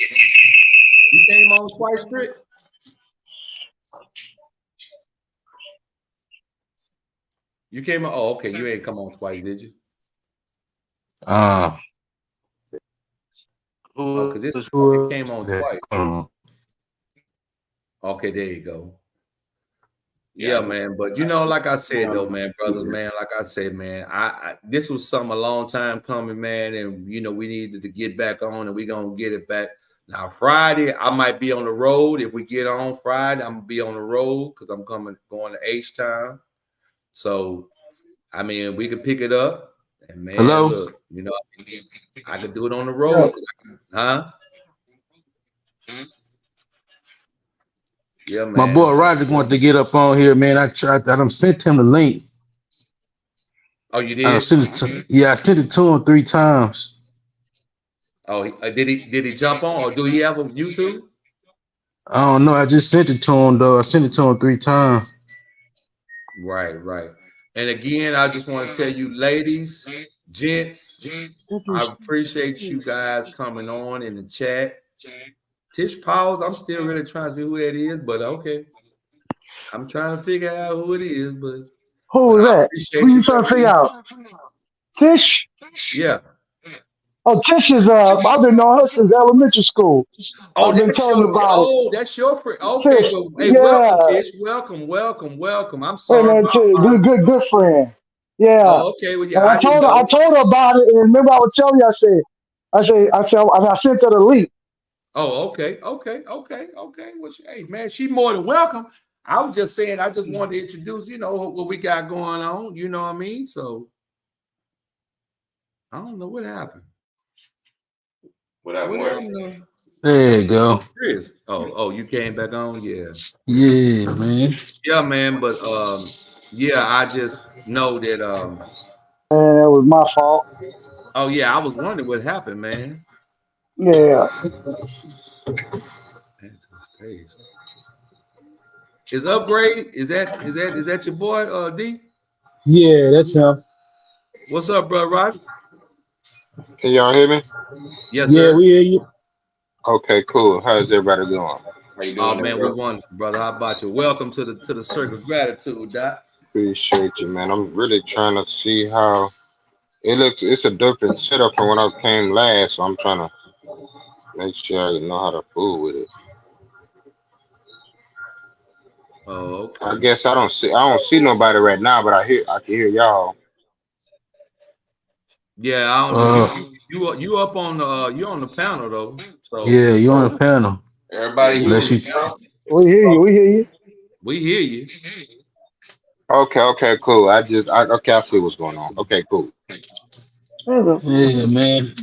You came on twice, Strick. You came on. Oh, okay. You ain't come on twice, did you? Because this it came on twice. Okay, there you go. Yeah, man. But you know, like I said, though, man, brothers, man, like I said, man, I this was something a long time coming, man, and you know, we needed to get back on, and we're gonna get it back. Now, Friday, I might be on the road. If we get on Friday, I'm gonna be on the road because I'm going to H-Town. So, I mean, we could pick it up. And man, Hello? look, you know, I could do it on the road. Huh? Yeah, man. My boy Roger wanted to get up on here, man. I sent him the link. Oh, you did? I sent it to him 3 times. Oh, did he jump on, or do he have a YouTube? I don't know. I just sent it to him though. I sent it to him 3 times. Right. And again, I just want to tell you, ladies, gents, I appreciate you guys coming on in the chat. Tish Pauls, I'm still really trying to see who that is, but okay. I'm trying to figure out who it is, but who is that? Who you trying to figure out? Tish? Yeah. Oh, Tisha's I've been knowing her since elementary school. Oh, I've been telling her about it. that's your friend. Okay, Tish, well, hey, welcome, yeah. Tish. Welcome. I'm Hey sorry man, about Tish, good friend. Yeah. Oh, okay. Well, yeah, And I didn't I know. told her about it, and remember I was telling you, and I sent her the link. Oh, okay. Well, hey, man, she more than welcome. I was just saying, I just wanted to introduce, what we got going on. You know what I mean? So I don't know what happened. What happened? There you go. Chris. Oh, you came back on? Yeah. Yeah, man. Yeah, man. But yeah, I just know that And it was my fault. oh yeah, I was wondering what happened, man. Yeah. Into the stage. Is Upgrade? Is that your boy, D? Yeah, that's him. What's up, bro, Raj? Can y'all hear me? Yes, Yeah, sir. we hear you. Okay, cool. How's everybody doing? How you Oh doing, man, bro? we wonderful, brother. How about you? Welcome to the Circle of Gratitude, Doc. Appreciate you, man. I'm really trying to see how it looks. It's a different setup from when I came last, so I'm trying to make sure I know how to fool with it. Oh, I okay. guess I don't see nobody right now, but I can hear y'all. Yeah, I don't know. You up on you on the panel though. So Yeah, you on the panel. Everybody Unless here. you We hear you. we hear you. Okay, cool. I see what's going on. Okay, cool. Yeah, man.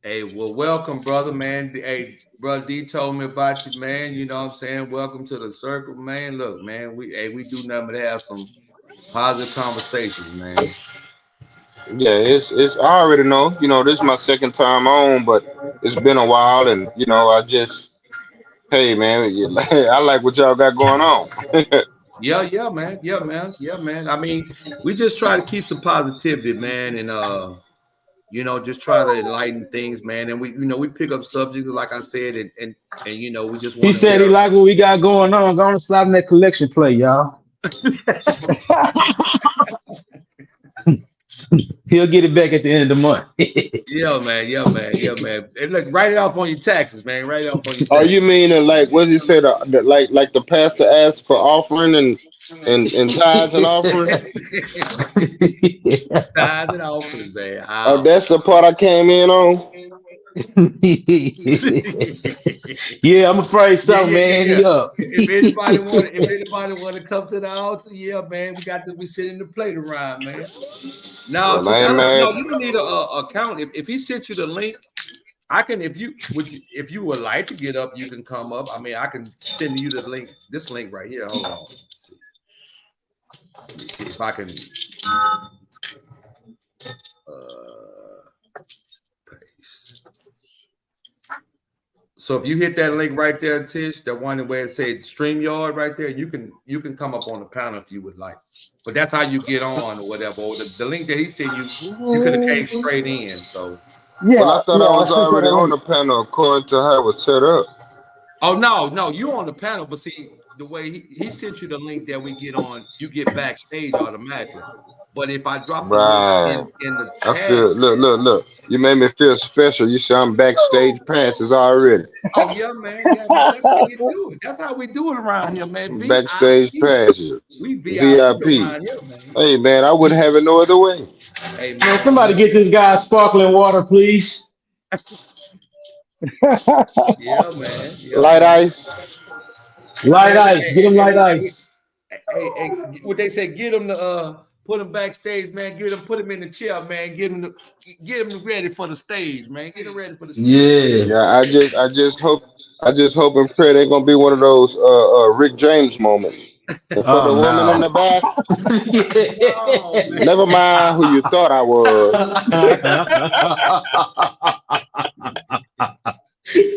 Hey, well, welcome, brother, man. Hey, brother D told me about you, man. You know what I'm saying? Welcome to the circle, man. Look, man, we do nothing but have some positive conversations, man. Yeah, it's I already know. This is my second time on, but it's been a while, and I just hey man, I like what y'all got going on. Yeah, man. I mean, we just try to keep some positivity, man, and just try to enlighten things, man. And we pick up subjects like I said, and we just He want to said he tell. like what we got going on. Go on, slide in that collection plate, y'all. He'll get it back at the end of the month. Yeah, man. And look, write it off on your taxes, man. Write it off on your Oh, taxes. you mean like what did you say? Like the pastor asked for offering and tithes and offering. Tithes and offers, man. Oh, that's the part I came in on. Yeah, I'm afraid so, man. Yeah. He up. If anybody want to come to the altar, yeah, man, we sitting the plate around, man. No, Well, I ain't mad. no, you don't need a account. If he sent you the link, I can. If you would like to get up, you can come up. I mean, I can send you the link. This link right here. Hold on. Let me see if I can. Paste. So if you hit that link right there, Tish, the one where it says StreamYard right there, you can come up on the panel if you would like. But that's how you get on or whatever. Or the link that he sent you could have came straight in. So Yeah. Well, I thought I was sent her already the on link. the panel according to how it was set up. oh no, you on the panel, but see the way he sent you the link that we get on, you get backstage automatically. But if I drop the link in the chat, I feel look. You made me feel special. You say I'm backstage passes already. Oh yeah, man. That's how you do it. That's how we do it around here, man. Backstage passes. We VIP around here, man. Hey man, I wouldn't have it no other way. Hey Man, somebody get this guy sparkling water, please. Yeah, man. Light ice. Light ice. Get him light ice. Hey, what they say? Get him to put him backstage, man. Put him in the chair, man. Get him ready for the stage, man. Get him ready for the stage. Yeah. I just hope and pray they're gonna be one of those Rick James moments. And for the woman in the back, never mind who you thought I was.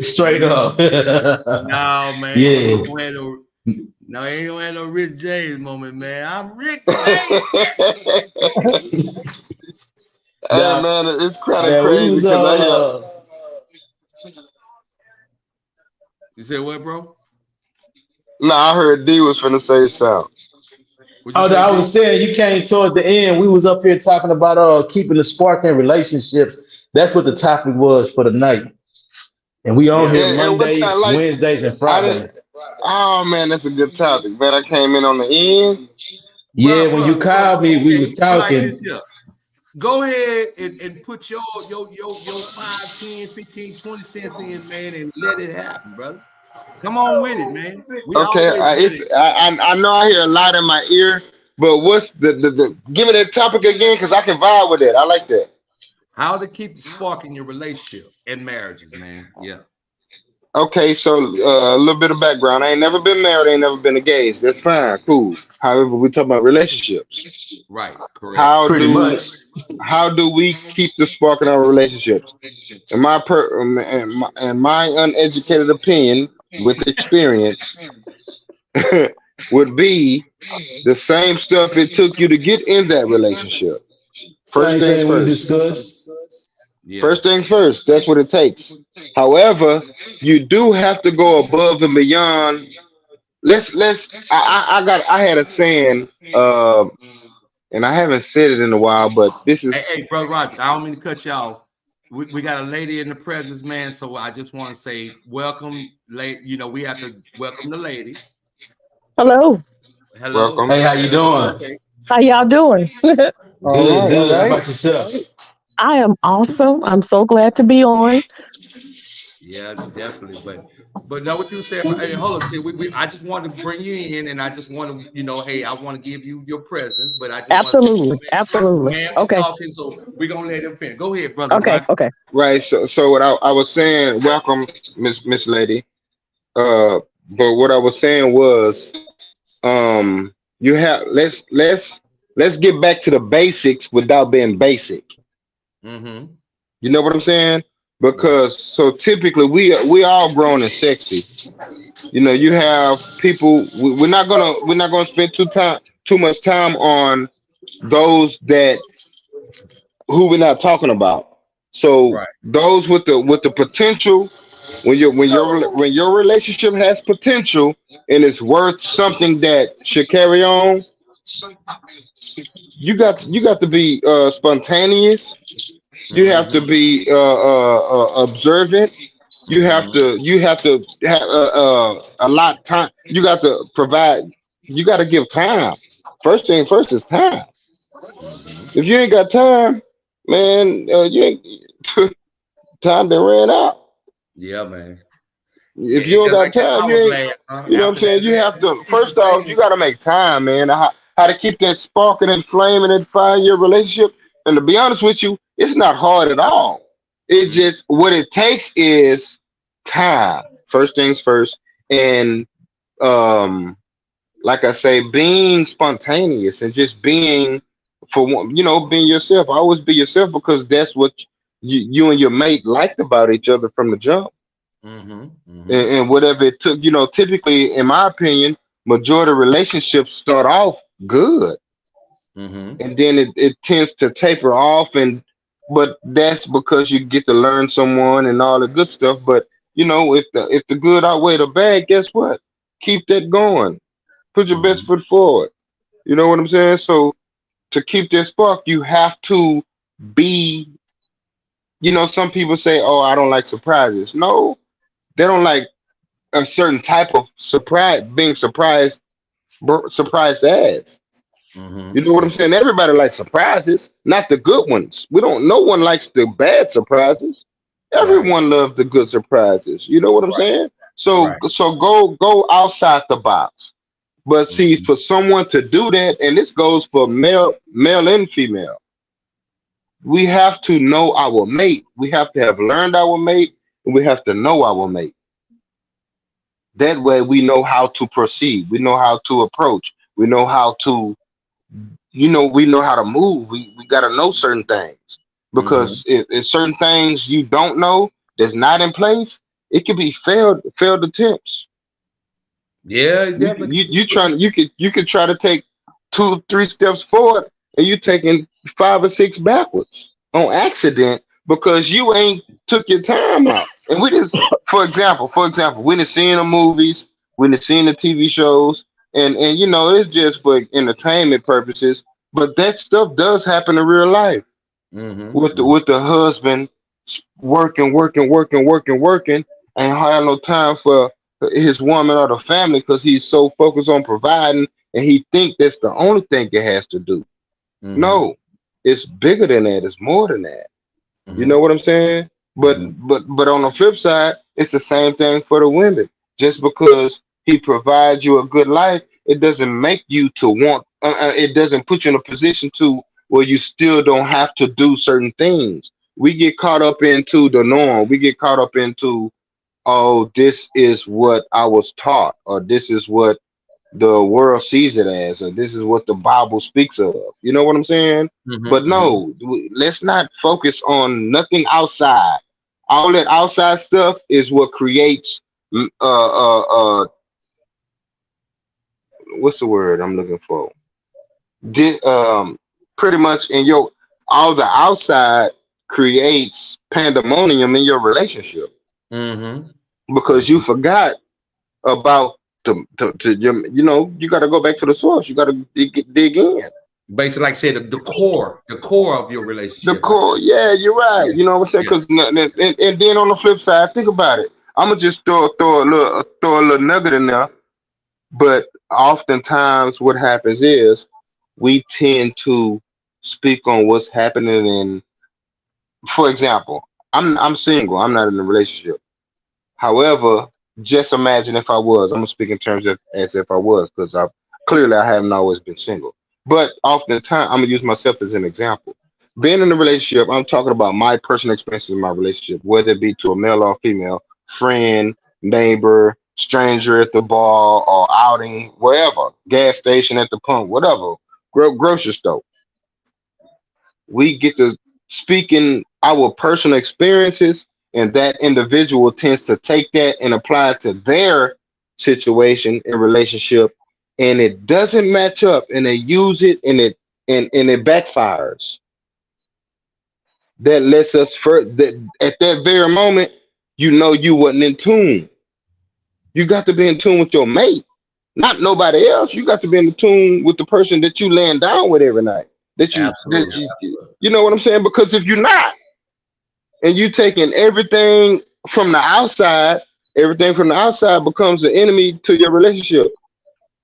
Straight up. No, man. Yeah. No, ain't gonna have no Rick James moment, man. I'm Rick James. Hey man, it's kind of crazy because You said what, bro? No, I heard D was finna say something. I was saying you came towards the end. We was up here talking about keeping the spark in relationships. that's what the topic was for the night. And we on Yeah. here And what Monday, time? Like Wednesdays, and I didn't. Fridays. Oh man, that's a good topic. Man, I came in on the end. Yeah, when you called me, we okay, was do like talking. this here. Go ahead and put your 5, 10, 15, 20 cents in, man, and let it happen, brother. Come on with it, man. We Okay, always with it. I know I hear a lot in my ear, but what's the give me that topic again because I can vibe with it. I like that. How to keep the spark in your relationship and marriages, man. Yeah. Okay, so a little bit of background. I ain't never been married, I ain't never been engaged. That's fine, cool. However, we talk about relationships. Right. Correct. Pretty much. How do we keep the spark in our relationships? In my uneducated opinion, with experience, would be the same stuff it took you to get in that relationship. First Same things thing we first. discussed. Yeah. First things first. That's what it takes. However, you do have to go above and beyond. I had a saying, and I haven't said it in a while, but this is Hey, Brother Roger, I don't mean to cut you off. We got a lady in the presence, man. So I just want to say welcome, lady. You know, we have to welcome the lady. Hello. Hello. welcome. Hey, how you doing? Okay. How y'all doing? All Good, right, good. all How right. about yourself? I am awesome. I'm so glad to be on. Yeah, definitely. But know what you said. Hey, hold on, T. I just wanted to bring you in, and I just want to, hey, I want to give you your presence, but I just want to Absolutely. Absolutely. man was Okay. talking, so we're gonna let him finish. Go ahead, brother. Okay. Roger. Okay. Right. So what I was saying, welcome, Miss Lady. But what I was saying was, you have let's get back to the basics without being basic. Mm-hmm. You know what I'm saying? Because so typically we all grown and sexy. You know, you have people. We're not gonna spend too much time on those that who we're not talking about. So Right. those with the potential, when your relationship has potential and it's worth something that should carry on, you got to be spontaneous. You have to be observant. You have to have a lot time. You got to provide. You got to give time. First thing first is time. If you ain't got time, man, you ain't time that ran out. Yeah, man. If Yeah, you it's don't just got like that time, you ain't. hourglass, huh? You know what I'm After saying? that You have last to. piece of First off, you steak. got to make time, man. How to keep that spark and that flame and that fire in your relationship. And to be honest with you, it's not hard at all. It just what it takes is time. First things first, and like I say, being spontaneous and just being for one, being yourself. Always be yourself because that's what you and your mate liked about each other from the jump. And whatever it took, typically, in my opinion, majority of relationships start off good, and then it tends to taper off, but that's because you get to learn someone and all the good stuff. But if the good outweigh the bad, guess what? Keep that going. Put your best foot forward. You know what I'm saying? So to keep that spark, you have to be. Some people say, "Oh, I don't like surprises." No, they don't like a certain type of surprise, being surprised as. You know what I'm saying? Everybody likes surprises, not the good ones. No one likes the bad surprises. Everyone loves the good surprises. You know what I'm saying? So go outside the box. But see, for someone to do that, and this goes for male and female, we have to know our mate. We have to have learned our mate, and we have to know our mate. That way we know how to proceed. We know how to approach. We know how to, we know how to move. We got to know certain things. Because if certain things you don't know that's not in place, it could be failed attempts. Yeah, definitely. You could try to take 2-3 steps forward and you taking 5 or 6 backwards on accident because you ain't took your time out. And we just, for example, we done seen the movies, we done seen the TV shows, and it's just for entertainment purposes. But that stuff does happen in real life with the husband working, and have no time for his woman or the family because he's so focused on providing, and he think that's the only thing it has to do. Mhm. No, it's bigger than that. It's more than that. You know what I'm saying? But on the flip side, it's the same thing for the women. Just because he provides you a good life, it doesn't make you to want. It doesn't put you in a position to where you still don't have to do certain things. We get caught up into the norm. We get caught up into, oh, this is what I was taught, or this is what the world sees it as, or this is what the Bible speaks of. You know what I'm saying? But no, let's not focus on nothing outside. All that outside stuff is what creates what's the word I'm looking for? Pretty much in your all the outside creates pandemonium in your relationship because you forgot about to you got to go back to the source. You got to dig in. Basically, like I said, the core of your relationship. The core, yeah, you're right. You know what I'm saying? Because and then on the flip side, think about it. I'm gonna just throw a little nugget in there. But oftentimes, what happens is we tend to speak on what's happening in. For example, I'm single. I'm not in a relationship. However, just imagine if I was. I'm gonna speak in terms of as if I was, because I haven't always been single. But oftentimes, I'm gonna use myself as an example. Being in a relationship, I'm talking about my personal experiences in my relationship, whether it be to a male or female, friend, neighbor, stranger at the bar or outing, wherever, gas station, at the pump, whatever, grocery store. We get to speak in our personal experiences, and that individual tends to take that and apply it to their situation and relationship, and it doesn't match up, and they use it, and it backfires. That lets us that at that very moment, you wasn't in tune. You got to be in tune with your mate, not nobody else. You got to be in tune with the person that you laying down with every night. You know what I'm saying? Because if you're not, and you taking everything from the outside becomes an enemy to your relationship,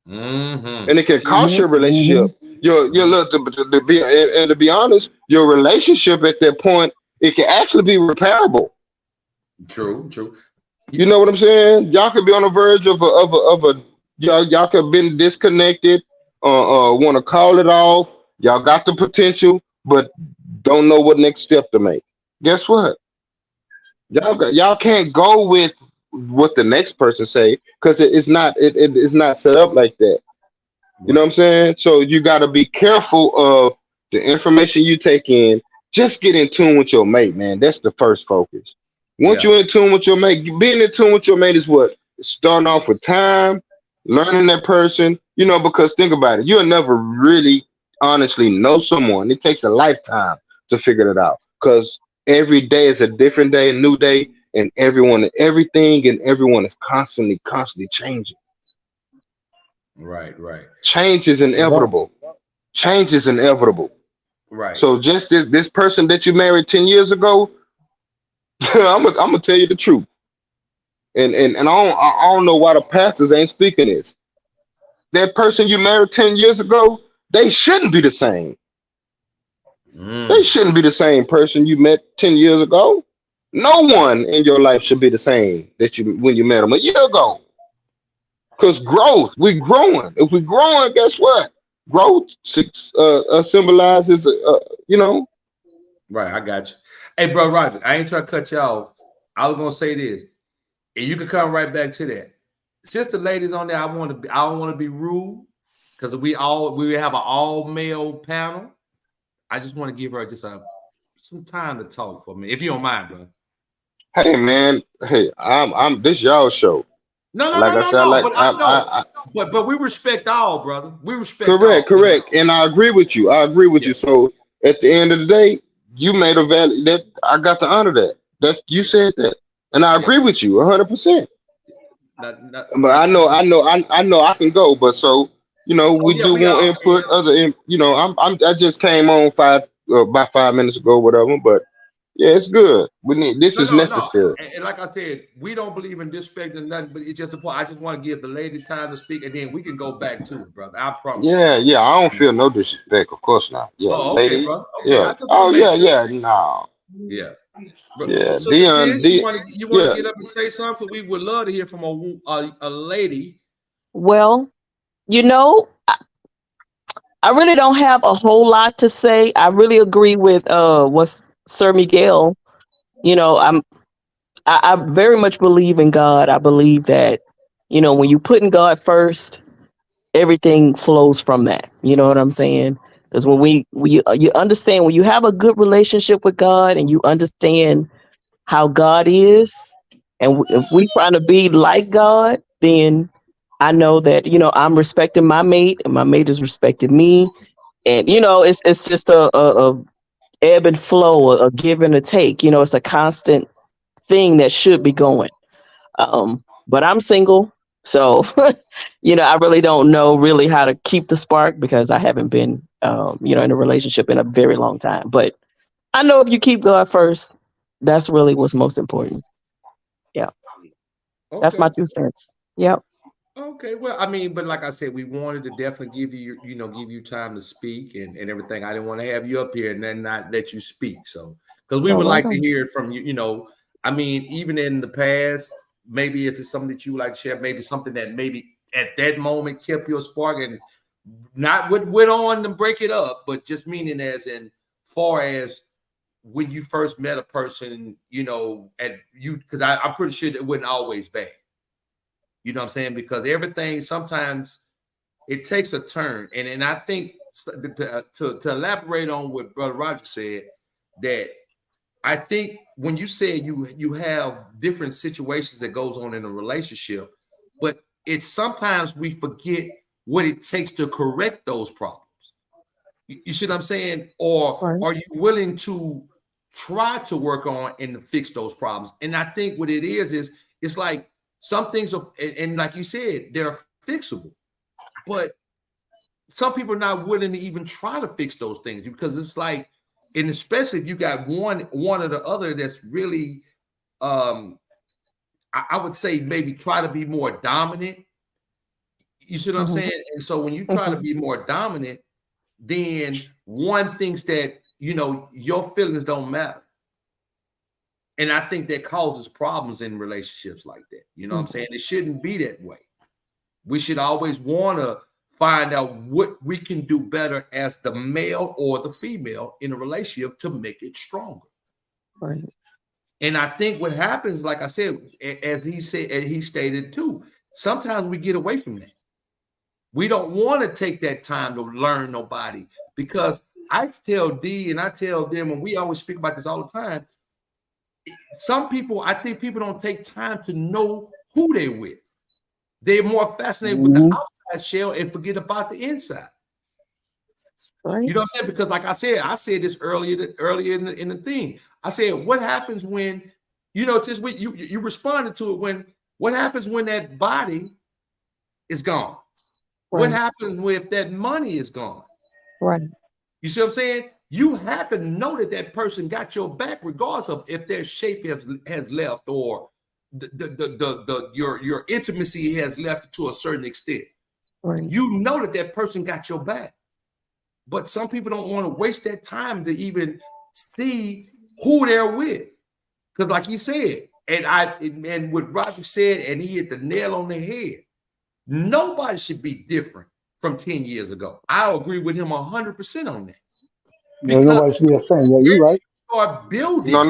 and it can cost your relationship. Your look to be honest, your relationship at that point, it can actually be repairable. True. You know what I'm saying? Y'all could be on the verge of a y'all could have been disconnected, want to call it off. Y'all got the potential, but don't know what next step to make. Guess what? Y'all can't go with what the next person say, because it's not set up like that. You know what I'm saying? So you got to be careful of the information you take in. Just get in tune with your mate, man. That's the first focus. Once you're in tune with your mate, being in tune with your mate is what? Starting off with time, learning that person, because think about it. You'll never really honestly know someone. It takes a lifetime to figure it out, because every day is a different day, a new day, and everything and everyone is constantly changing. Right. Change is inevitable. Right. So just this person that you married 10 years ago, I'm gonna tell you the truth. And I don't know why the pastors ain't speaking this. That person you married 10 years ago, they shouldn't be the same. They shouldn't be the same person you met 10 years ago. No one in your life should be the same when you met them a year ago. Because growth, we're growing. If we're growing, guess what? Growth symbolizes, Right, I got you. Hey, bro, Roger, I ain't trying to cut you off. I was gonna say this, and you can come right back to that. Since the ladies on there, I don't want to be rude, because we have an all male panel. I just want to give her just some time to talk for me, if you don't mind, bro. Hey, man. Hey, I'm this y'all show. No. But we respect all, brother. We respect. Correct. And I agree with you. You. So at the end of the day, you made a value that I got to honor that. You said that, and I agree with you 100%. But I know I can go. But so we do want input. I just came on about 5 minutes ago, whatever. But Yeah, it's good. We need this is No. necessary. And like I said, we don't believe in disrespecting nothing, but it's just a point. I just want to give the lady time to speak, and then we can go back to it, brother. I promise you. Yeah. I don't feel no disrespect, of course not. Yeah, Oh, okay, lady. brother. Okay, I Yeah. just Oh want to make yeah. sure. No. Yeah. But Yeah. so Dion. Tiz, you want to Yeah. get up and say something? We would love to hear from a lady. Well, you know, I really don't have a whole lot to say. I really agree with what Sir Miguel. You know, I very much believe in God. I believe that, you know, when you put in God first, everything flows from that. You know what I'm saying? Because when you understand, when you have a good relationship with God and you understand how God is, and if we trying to be like God, then I know that, you know, I'm respecting my mate and my mate is respecting me. And, you know, it's just a ebb and flow, a give and a take. You know, it's a constant thing that should be going. But I'm single, so you know, I really don't know really how to keep the spark because I haven't been, you know, in a relationship in a very long time. But I know if you keep God first, that's really what's most important. Yeah, that's my Okay. 2 cents. Yep. Okay, well, I mean, but like I said, we wanted to definitely give you, give you time to speak and everything. I didn't want to have you up here and then not let you speak. So, because we You're would like to welcome. hear it from you, I mean, even in the past, maybe if it's something that you would like to share, maybe something that maybe at that moment kept your spark and not what went on to break it up, but just meaning as in far as when you first met a person, and because I'm pretty sure that wasn't always bad. You know what I'm saying? Because everything sometimes it takes a turn. And I think to elaborate on what Brother Roger said, that I think when you say you have different situations that goes on in a relationship, but it's sometimes we forget what it takes to correct those problems. You see what I'm saying? Or Right. are you willing to try to work on and to fix those problems? And I think what it is it's like some things are, and like you said, they're fixable, but some people are not willing to even try to fix those things because it's like, and especially if you got one or the other that's really, I would say maybe try to be more dominant. You see what I'm Mhm. saying? And so when you try to Mhm. be more dominant, then one thinks that your feelings don't matter. And I think that causes problems in relationships like that. You know what I'm saying? It shouldn't be that way. We should always want to find out what we can do better as the male or the female in a relationship to make it stronger. Right. And I think what happens, like I said, as he said, and he stated too, sometimes we get away from that. We don't want to take that time to learn nobody because I tell D and I tell them, and we always speak about this all the time. Some people, I think people don't take time to know who they're with. They're more fascinated with the outside shell and forget about the inside. Right. You know what I'm saying? Because like I said this earlier in the thing. I said, what happens when, just when you responded to it what happens when that body is gone? What Right. happens if that money is gone? Right. You see what I'm saying? You have to know that person got your back, regardless of if their shape has left or your intimacy has left to a certain extent. Right. You know that person got your back. But some people don't want to waste that time to even see who they're with. Because like you said, and what Roger said, and he hit the nail on the head. Nobody should be different from 10 years ago. I agree with him 100% on that. Yeah, nobody should be a fan. Yeah, you're right. Start building. No.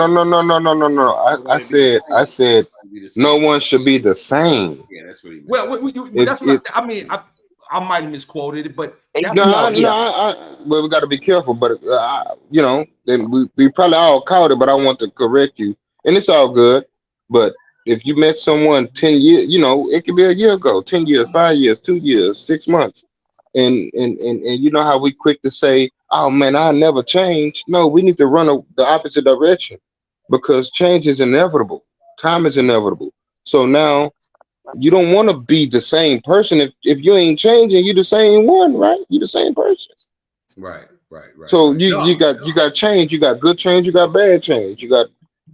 I said no one should be the same. Yeah, that's what he meant. Well, that's what I mean. I might have misquoted it, but that's well, we got to be careful. But then we probably all caught it. But I want to correct you, and it's all good. But if you met someone 10 years, it could be a year ago, 10 years, 5 years, 2 years, 6 months, and you know how we quick to say, "Oh man, I never change." No, we need to run the opposite direction because change is inevitable. Time is inevitable. So now you don't want to be the same person if you ain't changing. You're the same one, right? You're the same person. Right. Right. So Right. you got change, you got good change, you got bad change, you got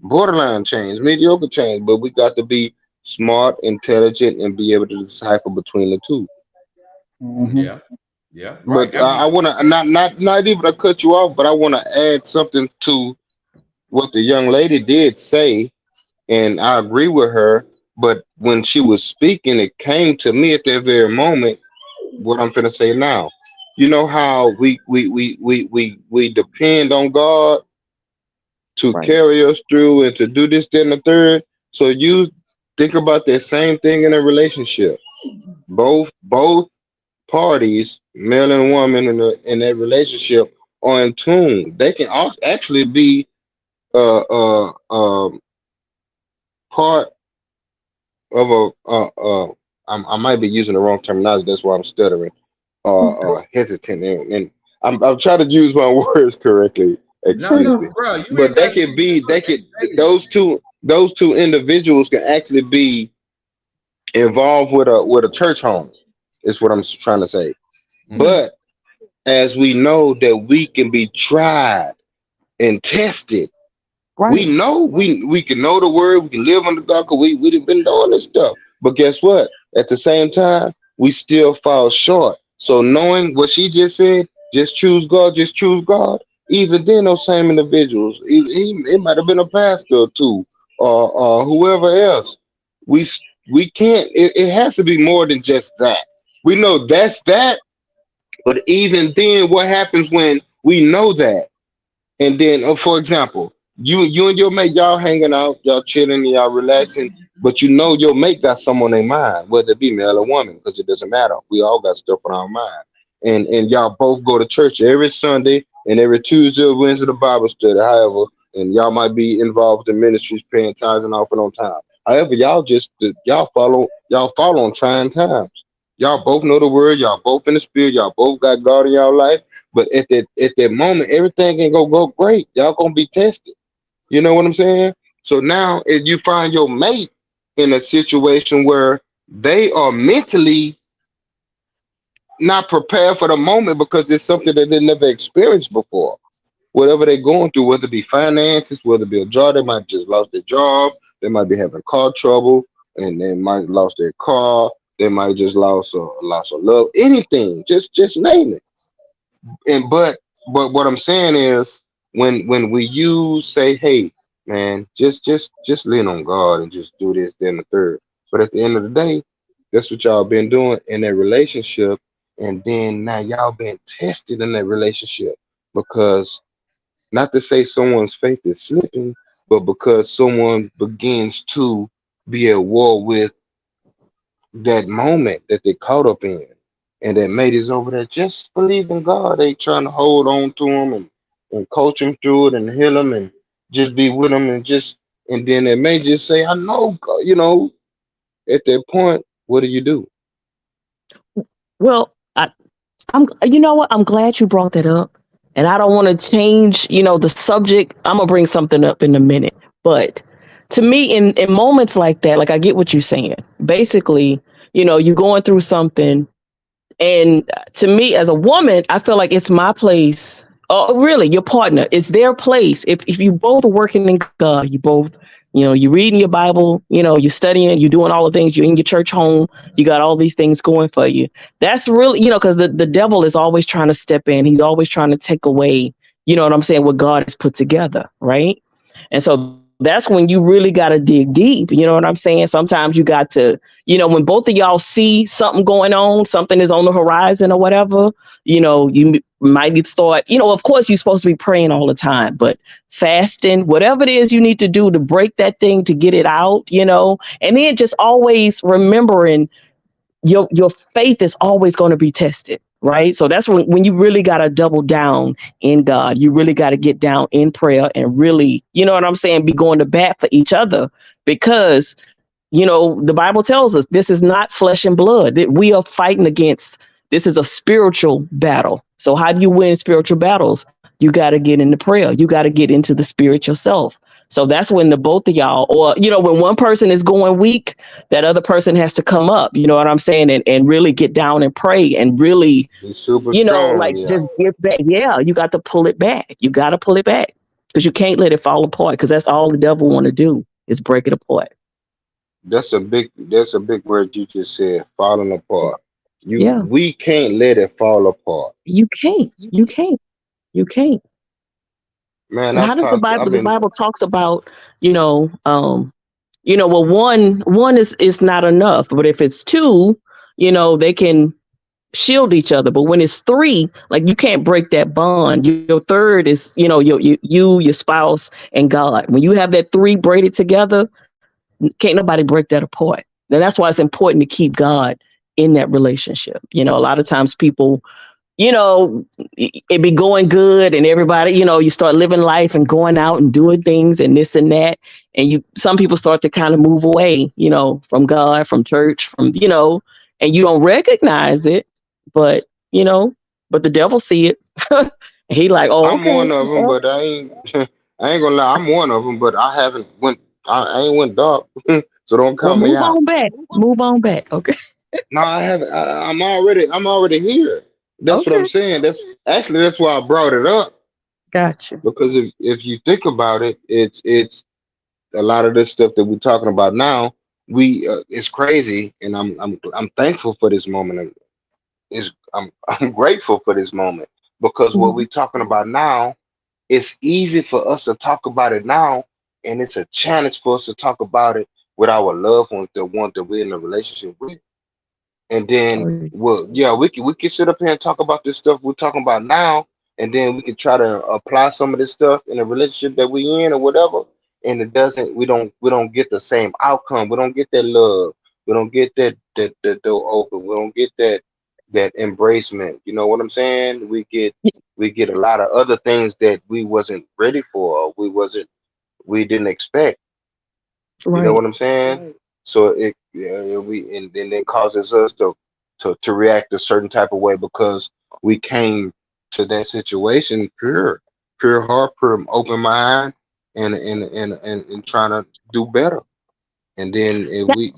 borderline change, mediocre change, but we got to be smart, intelligent, and be able to decipher between the two. Hmm. Yeah. Yeah. Right. But I want to not even to cut you off, but I want to add something to what the young lady did say, and I agree with her. But when she was speaking, it came to me at that very moment what I'm finna say now. You know how we depend on God to Right. carry us through and to do this, that, and the third. So you think about that same thing in a relationship. Both parties, male and woman, in that relationship are in tune. They can actually be uh uh um part of I might be using the wrong terminology. That's why I'm stuttering, hesitant, and I'm trying to use my words correctly. No, Excuse me. bro. You But ain't got to be. they could those two individuals can actually be involved with a church home. Is what I'm trying to say. Mhm. But as we know that we can be tried and tested. We Right. know we can know the word, we can live under God because we've been doing this stuff. But guess what? At the same time, we still fall short. So knowing what she just said, just choose God, just choose God. Even then, those same individuals, it might have been a pastor or two, or whoever else. We we can't. It has to be more than just that. We know that's that, but even then, what happens when we know that? And then, for example, you and your mate, y'all hanging out, y'all chilling, y'all relaxing, but you know your mate got someone in mind, whether it be male or woman, because it doesn't matter. We all got stuff on our mind. And y'all both go to church every Sunday and every Tuesday or Wednesday the Bible study, however, and y'all might be involved in ministries, paying tithes and offering on time. However, y'all follow on trying times. Y'all both know the word, y'all both in the spirit, y'all both got God in y'all life. But at that moment, everything ain't gonna go great. Y'all gonna be tested. You know what I'm saying? So now, if you find your mate in a situation where they are mentally not prepared for the moment because it's something that they never experienced before. Whatever they're going through, whether it be finances, whether it be a job, they might just lost their job, they might be having car trouble, and they might lost their car, they might just lost a love, anything. Just name it. And but what I'm saying is when we use say, hey man, just lean on God and just do this, then the third. But at the end of the day, that's what y'all been doing in that relationship, and then now y'all been tested in that relationship because not to say someone's faith is slipping, but because someone begins to be at war with that moment that they caught up in, and that mate is over there just believe in God. They trying to hold on to him and coach him through it and heal him and just be with him and then they may just say, I know God, at that point, what do you do? Well, you know what? I'm glad you brought that up. And I don't want to change, the subject. I'm gonna bring something up in a minute. But to me, in moments like that, like I get what you're saying. Basically, you're going through something. And to me, as a woman, I feel like it's my place. Oh, really, your partner, it's their place. If you both are working in God, you both, you're reading your Bible, you're studying, you're doing all the things, you're in your church home, you got all these things going for you. That's really, because the devil is always trying to step in. He's always trying to take away, you know what I'm saying, what God has put together, right? And so that's when you really got to dig deep. You know what I'm saying? Sometimes you got to, when both of y'all see something going on, something is on the horizon or whatever, you might start, of course you're supposed to be praying all the time, but fasting, whatever it is you need to do to break that thing, to get it out, and then just always remembering your faith is always going to be tested. Right. So that's when you really got to double down in God. You really got to get down in prayer and really, you know what I'm saying, be going to bat for each other, because, the Bible tells us this is not flesh and blood that we are fighting against. This is a spiritual battle. So how do you win spiritual battles? You got to get into prayer. You got to get into the spirit yourself. So that's when the both of y'all, or, you know, when one person is going weak, that other person has to come up, you know what I'm saying? And really get down and pray and really, Be super you know, strong. like Yeah. just give back. Yeah, you got to pull it back. You got to pull it back because you can't let it fall apart, because that's all the devil want to do is break it apart. That's a big word you just said, falling apart. Yeah, We can't let it fall apart. you can't. You can't. You can't. Man, And how does the I've Bible? The been Bible talks about, well, one is not enough, but if it's two, you know, they can shield each other. But when it's three, like, you can't break that bond. Your third is, you know, your spouse and God. When you have that three braided together, can't nobody break that apart. And that's why it's important to keep God in that relationship. You know, a lot of times people, you know, it be going good and everybody, you know, you start living life and going out and doing things and this and that. And some people start to kind of move away, you know, from God, from church, from, you know, and you don't recognize it, but, you know, but the devil see it. He like, oh, I'm okay. one of them, but I ain't I ain't gonna lie, I'm one of them, but I ain't went dark. So don't Well, count me move out. on back. Move on back. Okay. No, I haven't. I'm already here. That's what I'm Okay. saying. That's why I brought it up, Gotcha. because if you think about it, it's a lot of this stuff that we're talking about now. It's crazy, and I'm thankful for this moment. I'm grateful for this moment, because what we're Mhm. talking about now, it's easy for us to talk about it now, and it's a challenge for us to talk about it with our loved ones, the one that we're in a relationship with. And Oh, then, yeah. well, yeah, we can sit up here and talk about this stuff we're talking about now, and then we can try to apply some of this stuff in a relationship that we in or whatever. And it doesn't. We don't get the same outcome. We don't get that love. We don't get that door open. We don't get that embracement. You know what I'm saying? We get a lot of other things that we wasn't ready for. Or we didn't expect. You know Right. what I'm saying? So and then it causes us to react a certain type of way, because we came to that situation pure heart, pure open mind, and trying to do better. And then if we,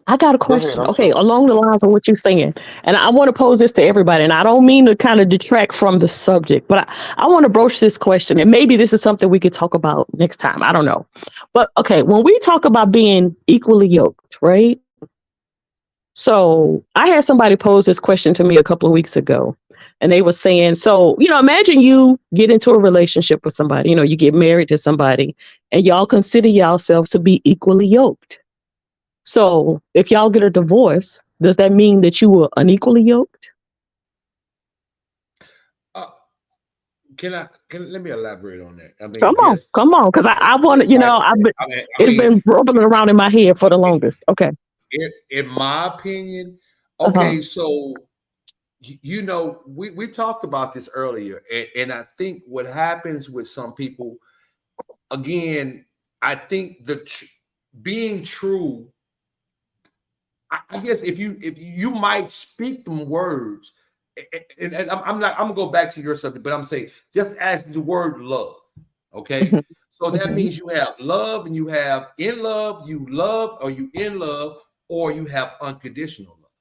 I got a go ahead. question. I'm Okay, sorry. along the lines of what you're saying. And I want to pose this to everybody. And I don't mean to kind of detract from the subject, but I want to broach this question. And maybe this is something we could talk about next time. I don't know. But okay, when we talk about being equally yoked, right? So I had somebody pose this question to me a couple of weeks ago. And they were saying, so, you know, imagine you get into a relationship with somebody, you know, you get married to somebody, and y'all consider yourselves to be equally yoked. So if y'all get a divorce, does that mean that you were unequally yoked? Uh, let me elaborate on that? I mean, Come on, because I want to, just you like know, I it's mean, been rumbling around in my head for the longest. Okay. in my opinion, Uh-huh. okay, so you know, we talked about this earlier, and I think what happens with some people, again, I think being true, I guess if you might speak them words, and I'm not, I'm gonna go back to your subject, but I'm saying just as the word love, okay. Mhm. So that Mhm. means you have love, and you have in love, you love, or you in love, or you have unconditional love.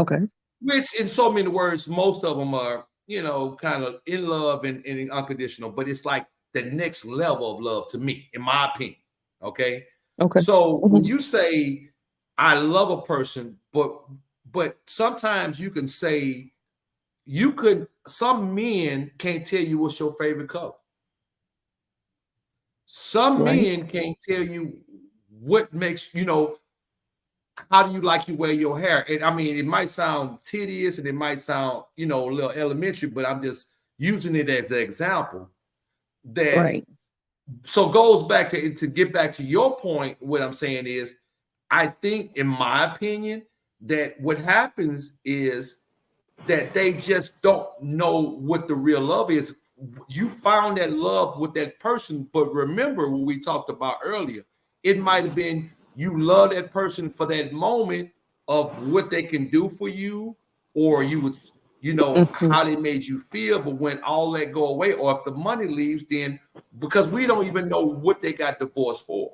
Okay. Which, in so many words, most of them are, you know, kind of in love and unconditional, but it's like the next level of love to me, in my opinion. Okay. Okay. So when Mhm. you say I love a person, but sometimes you can say some men can't tell you what's your favorite color. Some Right. men can't tell you what makes, you know, how do you like you wear your hair? And I mean, it might sound tedious and it might sound, you know, a little elementary, but I'm just using it as an example. That Right. so goes back to get back to your point. What I'm saying is, I think, in my opinion, that what happens is that they just don't know what the real love is. You found that love with that person, but remember what we talked about earlier. It might have been you love that person for that moment of what they can do for you, or you know, how they made you feel. But when all that go away, or if the money leaves, then because we don't even know what they got divorced for.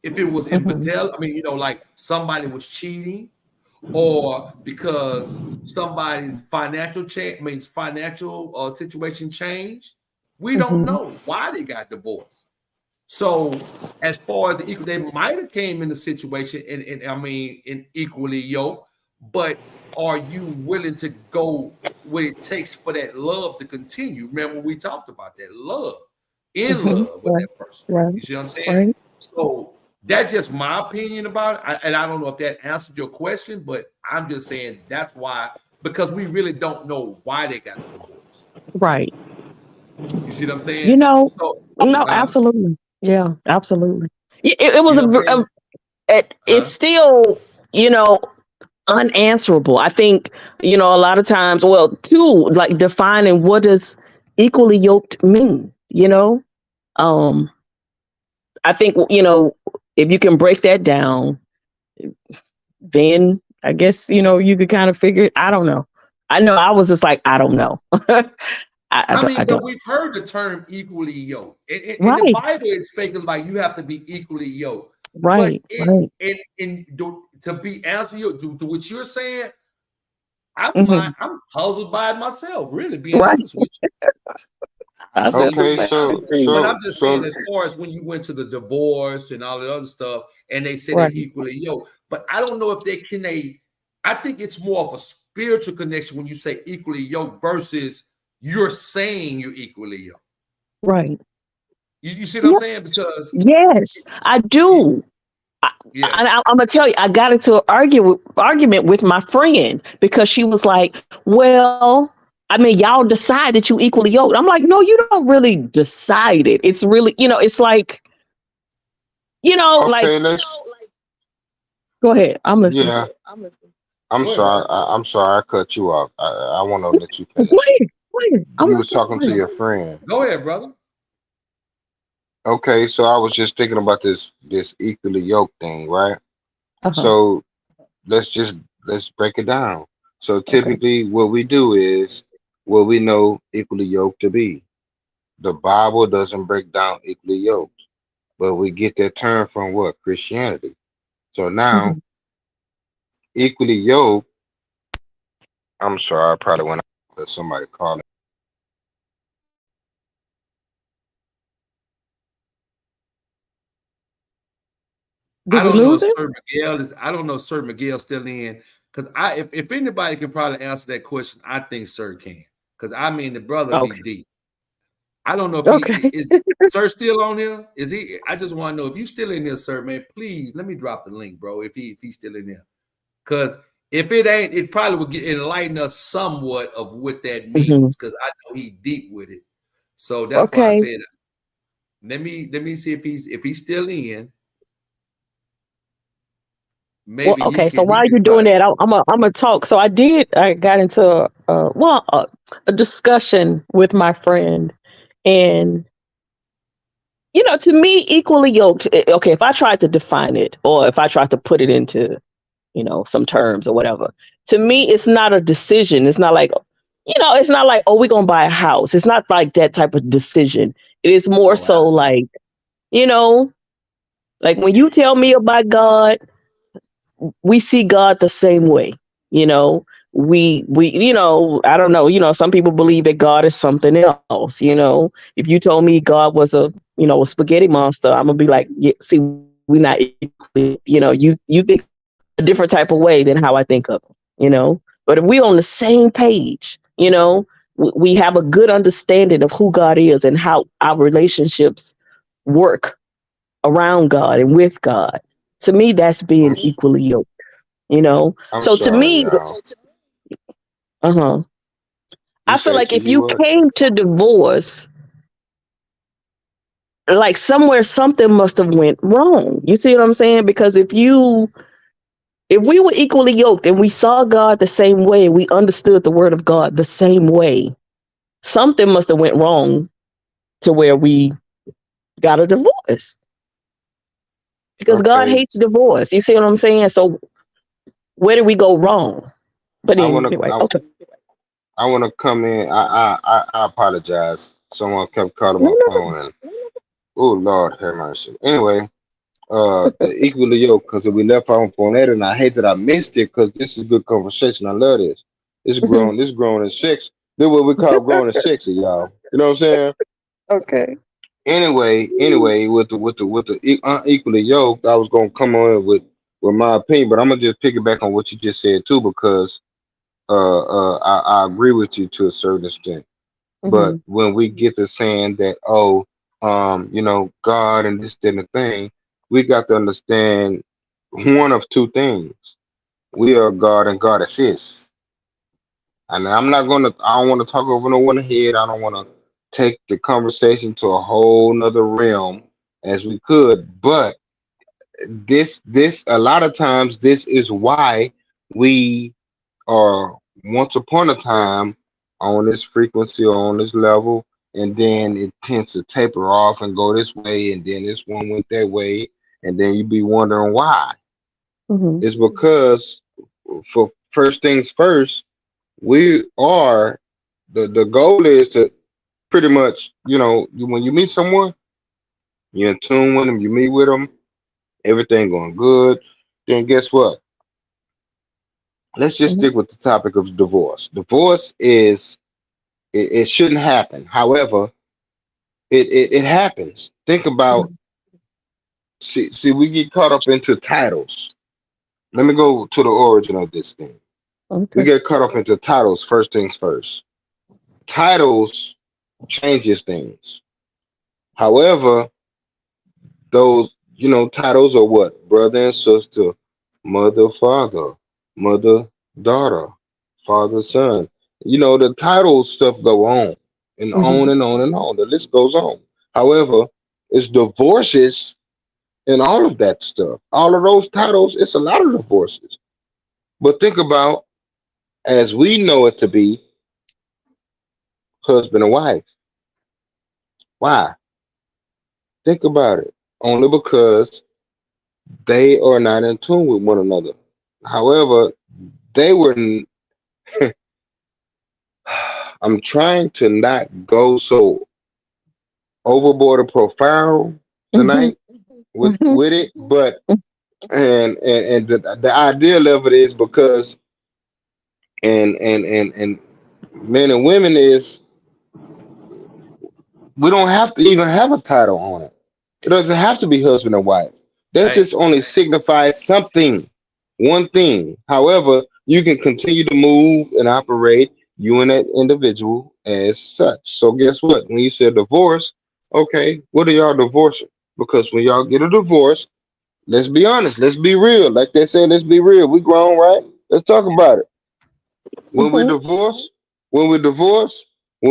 If it was infidelity, I mean, you know, like somebody was cheating, or because somebody's financial situation changed. We don't know why they got divorced. So as far as the equal, they might have came in the situation and I mean in equally yoked, but are you willing to go what it takes for that love to continue? Remember we talked about that love, in love with that person. You see what I'm saying? So that's just my opinion about it. And I don't know if that answered your question, but I'm just saying that's why, because we really don't know why they got divorced. Right. You see what I'm saying? You know, so, no, absolutely. Yeah, absolutely. It was You know it's still, you know, unanswerable. I think, you know, a lot of times, well, too, like defining what does equally yoked mean, you know? I think, you know, if you can break that down, then I guess, you know, you could kind of figure it. I don't know. I know I was just like, I don't know. I mean, but we've heard the term equally yoked. In the Bible, it's speaking like you have to be equally yoked. Right. But to be answering you to what you're saying, I'm puzzled by it myself, really, being honest with you. Okay, but I'm just saying, as far as when you went to the divorce and all the other stuff, and they said they're equally yoked, but I don't know if I think it's more of a spiritual connection when you say equally yoked versus you're saying you're equally yoked. Right. You see what I'm saying? Because yes, I do. I'm gonna tell you, I got into an argument with my friend because she was like, "Well, I mean, y'all decide that you equally yoked." I'm like, "No, you don't really decide it. It's really, you know, it's like, you know, Go ahead. I'm listening. Yeah. I'm sorry. I'm sorry. I cut you off. I want to let you finish. Go ahead. You was talking to your friend. Go ahead, brother. Okay, so I was just thinking about this equally yoked thing, right? So let's break it down. So typically what we do is what we know equally yoked to be. The Bible doesn't break down equally yoked, but we get that term from what? Christianity. So now equally yoked, I'm sorry, I probably went out to somebody calling. I don't know if Sir Miguel's still in, because if anybody can probably answer that question, I think Sir can, because I mean the brother be deep. I don't know if he is Sir still on here. Is he? I just want to know if you still in here, Sir, man. Please let me drop the link, bro. If he's still in there, because if it ain't, it probably would enlighten us somewhat of what that means, because I know he deep with it. So that's why I said, let me see if he's still in. Maybe so while you're doing that, I'm gonna talk. So I got into a discussion with my friend, and you know, to me, equally yoked. Okay, if I tried to define it, or if I tried to put it into, you know, some terms or whatever, to me, it's not a decision. It's not like, you know, it's not like, oh, we're gonna buy a house. It's not like that type of decision. It is more so like, you know, like when you tell me about God, we see God the same way, you know. We you know, I don't know, you know, some people believe that God is something else, you know. If you told me God was a spaghetti monster, I'm gonna be like, yeah, see, we're not equally, you know, you think a different type of way than how I think of him, you know. But if we're on the same page, you know, we have a good understanding of who God is and how our relationships work around God and with God. To me, that's being equally yoked, you know. To me, I feel like if you came to divorce, like somewhere something must have went wrong. You see what I'm saying? Because if we were equally yoked and we saw God the same way, we understood the word of God the same way, something must have went wrong to where we got a divorce. Because God hates divorce. You see what I'm saying? So where did we go wrong? But anyway, I want to come in. I apologize. Someone kept calling my phone, and oh Lord, have mercy. Anyway, the equally yoked, because we left off on that, and I hate that I missed it because this is good conversation. I love this. It's grown. This grown and sex. This what we call grown and sexy, y'all. You know what I'm saying? Okay. Anyway, with the unequally yoked, I was gonna come on with my opinion, but I'm gonna just piggyback on what you just said too, because I agree with you to a certain extent. But when we get to saying that, oh, God and this, that, and the thing, we got to understand one of two things. We are God and God assists. And I don't want to talk over no one head. I don't want to take the conversation to a whole nother realm as we could. But this, a lot of times, this is why we are once upon a time on this frequency or on this level, and then it tends to taper off and go this way, and then this one went that way, and then you be wondering why. It's because, for first things first, we are the goal is to pretty much, when you meet someone, you're in tune with them, you meet with them, everything going good, then guess what? Let's just stick with the topic of divorce. Divorce is, it shouldn't happen. However, it happens. Think about, see, we get caught up into titles. Let me go to the origin of this thing. We get caught up into titles, first things first. Titles changes things. However, those, titles are what? Brother and sister, mother, father, mother, daughter, father, son. The title stuff go on and on and on and on. The list goes on. However, it's divorces and all of that stuff. All of those titles, it's a lot of divorces. But think about, as we know it to be, husband and wife. Why? Think about it. Only because they are not in tune with one another. However, they were. I'm trying to not go so overboard or profound tonight with it, but and the ideal of it is because and men and women is, we don't have to even have a title on it. It doesn't have to be husband and wife. That just only signifies something, one thing. However, you can continue to move and operate, you and that individual, as such. So guess what? When you said divorce, okay, what are y'all divorcing? Because when y'all get a divorce, let's be honest, let's be real. Like they say, let's be real. We grown, right? Let's talk about it. When we divorce, when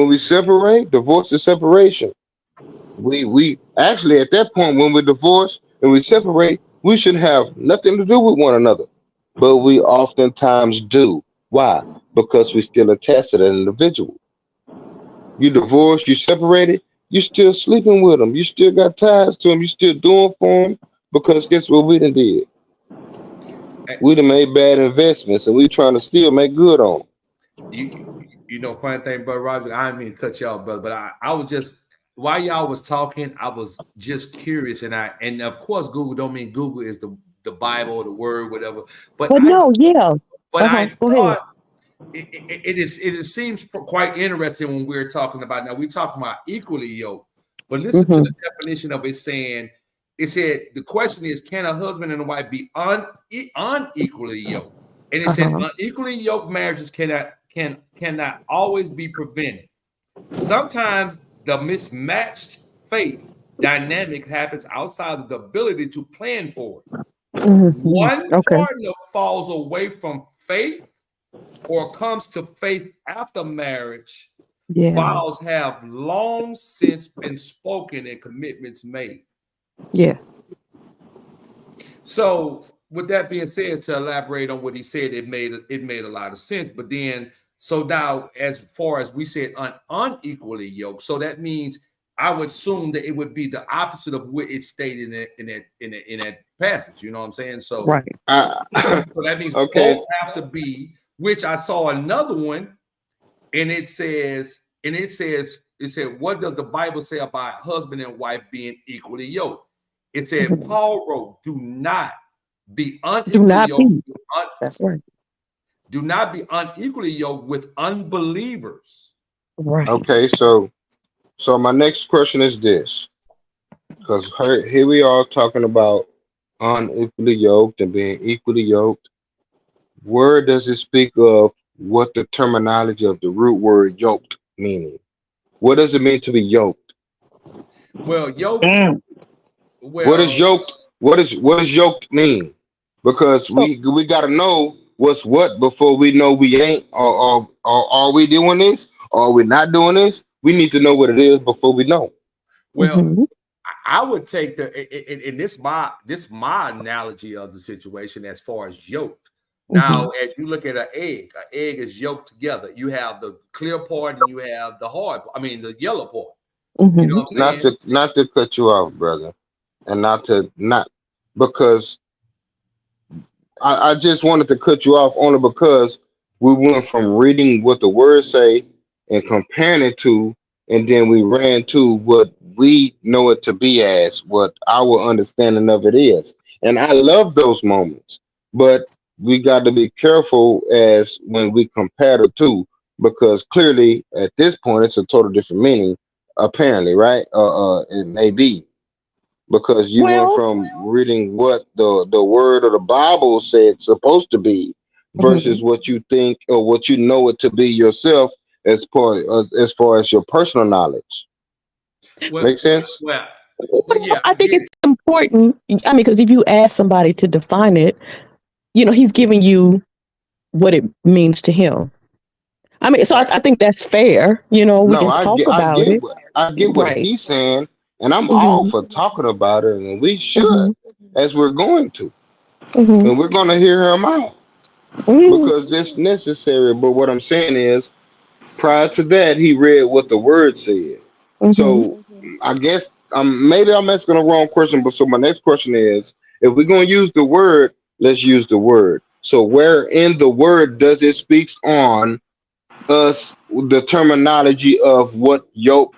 we separate, divorce is separation. We actually, at that point, when we divorce and we separate, we should have nothing to do with one another. But we oftentimes do. Why? Because we still attached to that individual. You divorce, you separated, you still sleeping with them. You still got ties to them. You still doing for them. Because guess what we done did? We done made bad investments, and we trying to still make good on them. Funny thing, Brother Roger, I didn't mean to cut y'all, brother, but I was just, while y'all was talking, I was just curious, and of course, Google don't mean Google is the Bible, the word, whatever. But no, yeah. But I Go ahead. It seems quite interesting when we're talking about, now we're talking about equally yoked, but listen to the definition of it saying, it said, the question is, can a husband and a wife be unequally yoked? And it said unequally yoked marriages cannot always be prevented. Sometimes the mismatched faith dynamic happens outside of the ability to plan for it. One partner falls away from faith or comes to faith after marriage. Vows have long since been spoken and commitments made. Yeah. So with that being said, to elaborate on what he said, it made a lot of sense. But then, so now, as far as we said, unequally yoked, so that means I would assume that it would be the opposite of what it stated in that passage. You know what I'm saying? So, right. So that means both have to be. Which I saw another one and it said, what does the Bible say about husband and wife being equally yoked? It said, Paul wrote, do not be unequally yoked. That's right. Do not be unequally yoked with unbelievers. Right. Okay, so my next question is this, because here we are talking about unequally yoked and being equally yoked. Where does it speak of what the terminology of the root word yoked meaning? What does it mean to be yoked? Well, yoked. What is yoked? What does yoked mean? Because we got to know what's what before we know we ain't, or are we doing this, or are we not doing this? We need to know what it is before we know. Well, I would take and this my analogy of the situation as far as yoked. Now, as you look at an egg is yoked together. You have the clear part and you have the hard, the yellow part. You know what I'm saying? Not to cut you off, brother, and not because I just wanted to cut you off only because we went from reading what the words say and comparing it to, and then we ran to what we know it to be as, what our understanding of it is. And I love those moments, but we got to be careful as when we compare the two, because clearly at this point it's a total different meaning, apparently, right? It may be. Because you went from reading what the word of the Bible said it's supposed to be versus what you think or what you know it to be yourself as far as your personal knowledge. Make sense? Well, yeah, I think it's important. Because if you ask somebody to define it, he's giving you what it means to him. So I think that's fair. We can talk about it. I get what he's saying. And I'm all for talking about it, and we should, as we're going to. And we're going to hear him out because it's necessary. But what I'm saying is, prior to that, he read what the word said. So I guess maybe I'm asking the wrong question. But so my next question is, if we're going to use the word, let's use the word. So where in the word does it speak on us, the terminology of what yoke,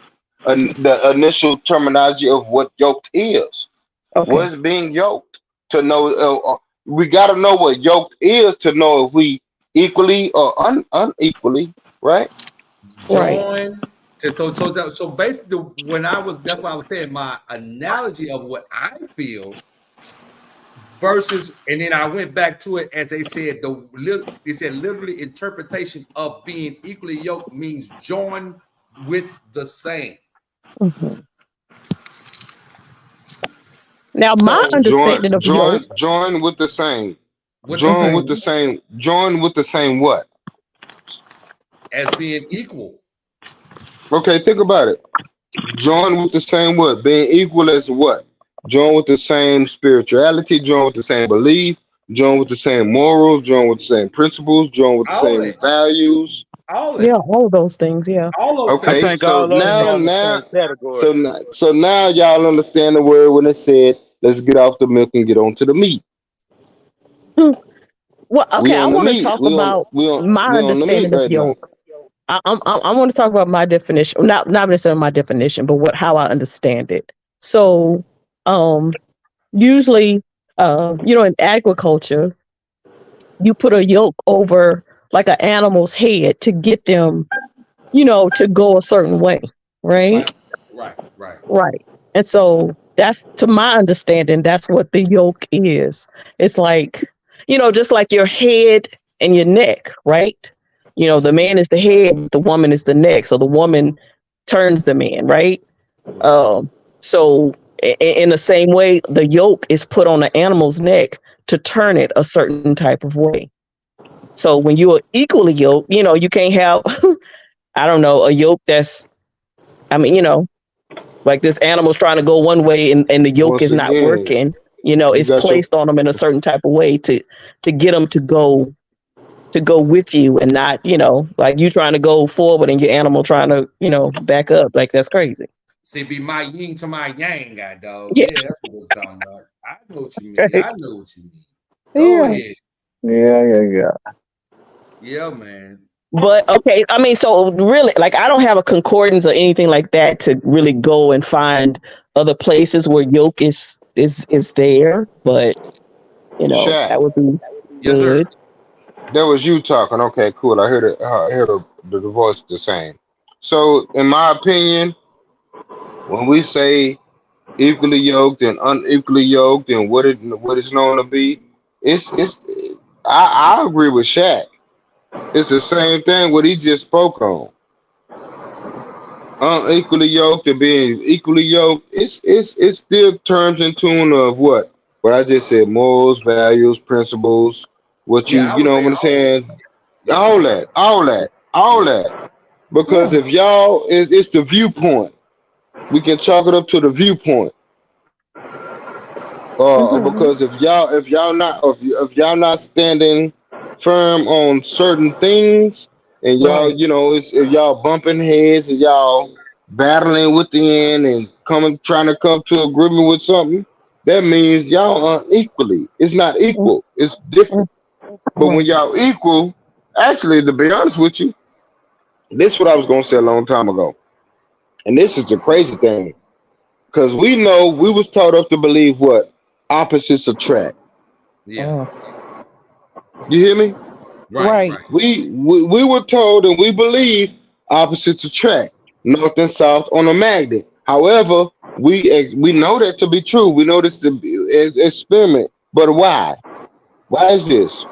the initial terminology of what yoked is? What's being yoked? To know, we got to know what yoked is to know if we equally or unequally, right? Join. So basically, that's why I was saying my analogy of what I feel versus, and then I went back to it as they said, they said literally interpretation of being equally yoked means join with the same. Now, my understanding of join with the same. Join with the same. Join with the same what? As being equal. Okay, think about it. Join with the same what? Being equal as what? Join with the same spirituality. Join with the same belief. Join with the same morals. Join with the same principles. Join with the same values. All of those things. Yeah. Okay, so now y'all understand the word when it said, "Let's get off the milk and get on to the meat." Well, okay, I want to talk about my understanding of yoke. I want to talk about my definition, not necessarily my definition, but how I understand it. So, usually, in agriculture, you put a yoke over like an animal's head to get them, to go a certain way, right? Right. And so that's, to my understanding, that's what the yoke is. It's like, just like your head and your neck, right? The man is the head, the woman is the neck. So the woman turns the man, right? So in the same way, the yoke is put on the animal's neck to turn it a certain type of way. So when you are equally yoked, you can't have, I don't know, a yoke that's, like this animal's trying to go one way and the yoke is not working. It's placed on them in a certain type of way to get them to go with you and not, like you trying to go forward and your animal trying to, back up. Like, that's crazy. See, be my yin to my yang, guy, dog. Yeah, that's what we're talking about. I know what you mean. I know what you mean. Go ahead. Yeah. Yeah, man. But okay, I mean, so really, like, I don't have a concordance or anything like that to really go and find other places where yoke is there. But Shaq, that would be Yes, sir. good. that was you talking. Okay, cool. I heard it. I heard the voice the same. So, in my opinion, when we say equally yoked and unequally yoked, and what it's known to be, it's. I agree with Shaq. It's the same thing what he just spoke on. Unequally yoked and being equally yoked. It's still terms in tune of what I just said: morals, values, principles. What Yeah, I you would know say what I'm all that. saying? Yeah, All that, all that, all yeah. that. Because Yeah. if y'all, it's the viewpoint. We can chalk it up to the viewpoint. Hmm. Because if y'all not standing firm on certain things, and y'all, Right. you know, if y'all bumping heads and y'all battling within and trying to come to agreement with something, that means y'all unequally. It's not equal. It's different. But when Right. y'all equal, actually, to be honest with you, this is what I was gonna say a long time ago, and this is the crazy thing, because we know we was taught up to believe what opposites attract. Yeah. Oh, You hear me? Right, right. right. We were told and we believe opposites attract, north and south on a magnet. However, we know that to be true. We know this to be experiment. But why? Why is this?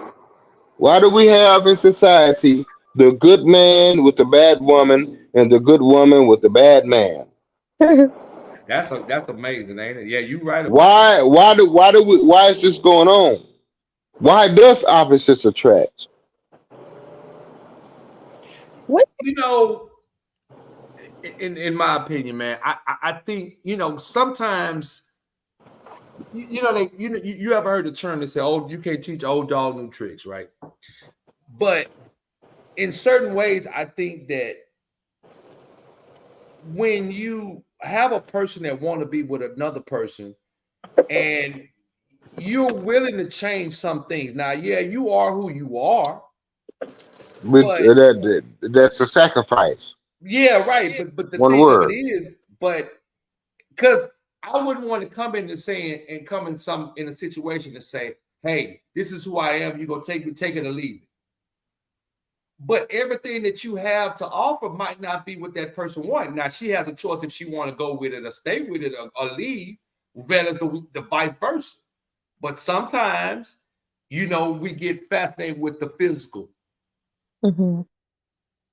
Why do we have in society the good man with the bad woman and the good woman with the bad man? That's amazing, ain't it? Yeah, you right about that. Why is this going on? Why does opposites attract? What? You know, in my opinion, man, I think sometimes you ever heard the term they say, "Oh, you can't teach old dog new tricks," right? But in certain ways, I think that when you have a person that want to be with another person and you're willing to change some things. Now, yeah, you are who you are, With but that's a sacrifice. yeah, right. But the One thing of it word. is, because I wouldn't want to come in and say and come in a situation to say, hey, this is who I am, you're gonna take it or leave it. But everything that you have to offer might not be what that person wants. Now she has a choice if she want to go with it or stay with it or leave, rather the vice versa. But sometimes, we get fascinated with the physical. Hmm.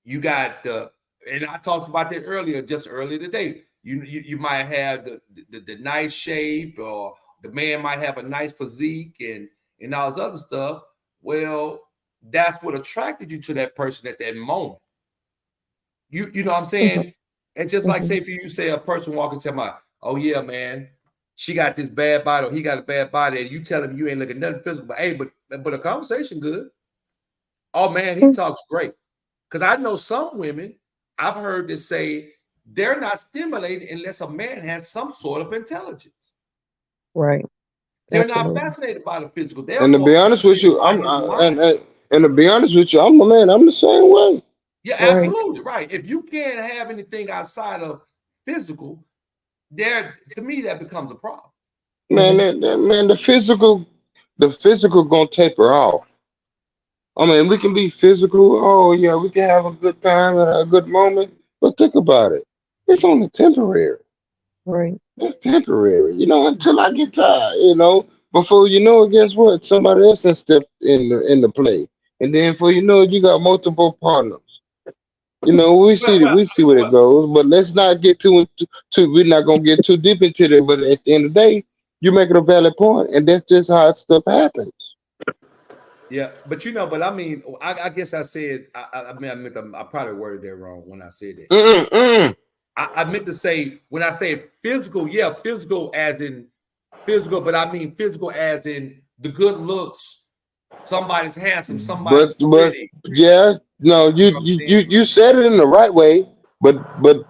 You got and I talked about that just earlier today. You might have the nice shape, or the man might have a nice physique and all this other stuff. Well, that's what attracted you to that person at that moment. You know what I'm Hmm. saying? And just like, say, if you say a person walking to my, oh yeah, man, she got this bad body or he got a bad body, and you tell him you ain't looking nothing physical, but hey, but a conversation good. Oh man, he talks great. Because I know some women, I've heard this say they're not stimulated unless a man has some sort of intelligence. Right. They're not Absolutely. fascinated by the physical. They're And to more be honest with fascinated you, by his mind. and to be honest with you, I'm a man. I'm the same way. Yeah, Right. absolutely right. If you can't have anything outside of physical, to me that becomes a problem. Man, Hmm. man, the physical gonna taper off. I mean, we can be physical. Oh yeah, we can have a good time and a good moment. But think about it. It's only temporary. Right. It's temporary, until I get tired, Before you know it, guess what? Somebody else has stepped in the play. And then before you know it, you got multiple partners. Well, well, We see where it well, goes, but let's not get too we're not gonna get too deep into it. But at the end of the day, you're making a valid point, and that's just how stuff happens. yeah, but I mean, I guess I said, I probably worded that wrong when I said that. Mm-mm-mm. I meant to say, when I say physical, yeah, physical as in physical, but I mean physical as in the good looks. Somebody's handsome, But somebody's but pretty. yeah, no, You know what I'm saying? you said it in the right way, but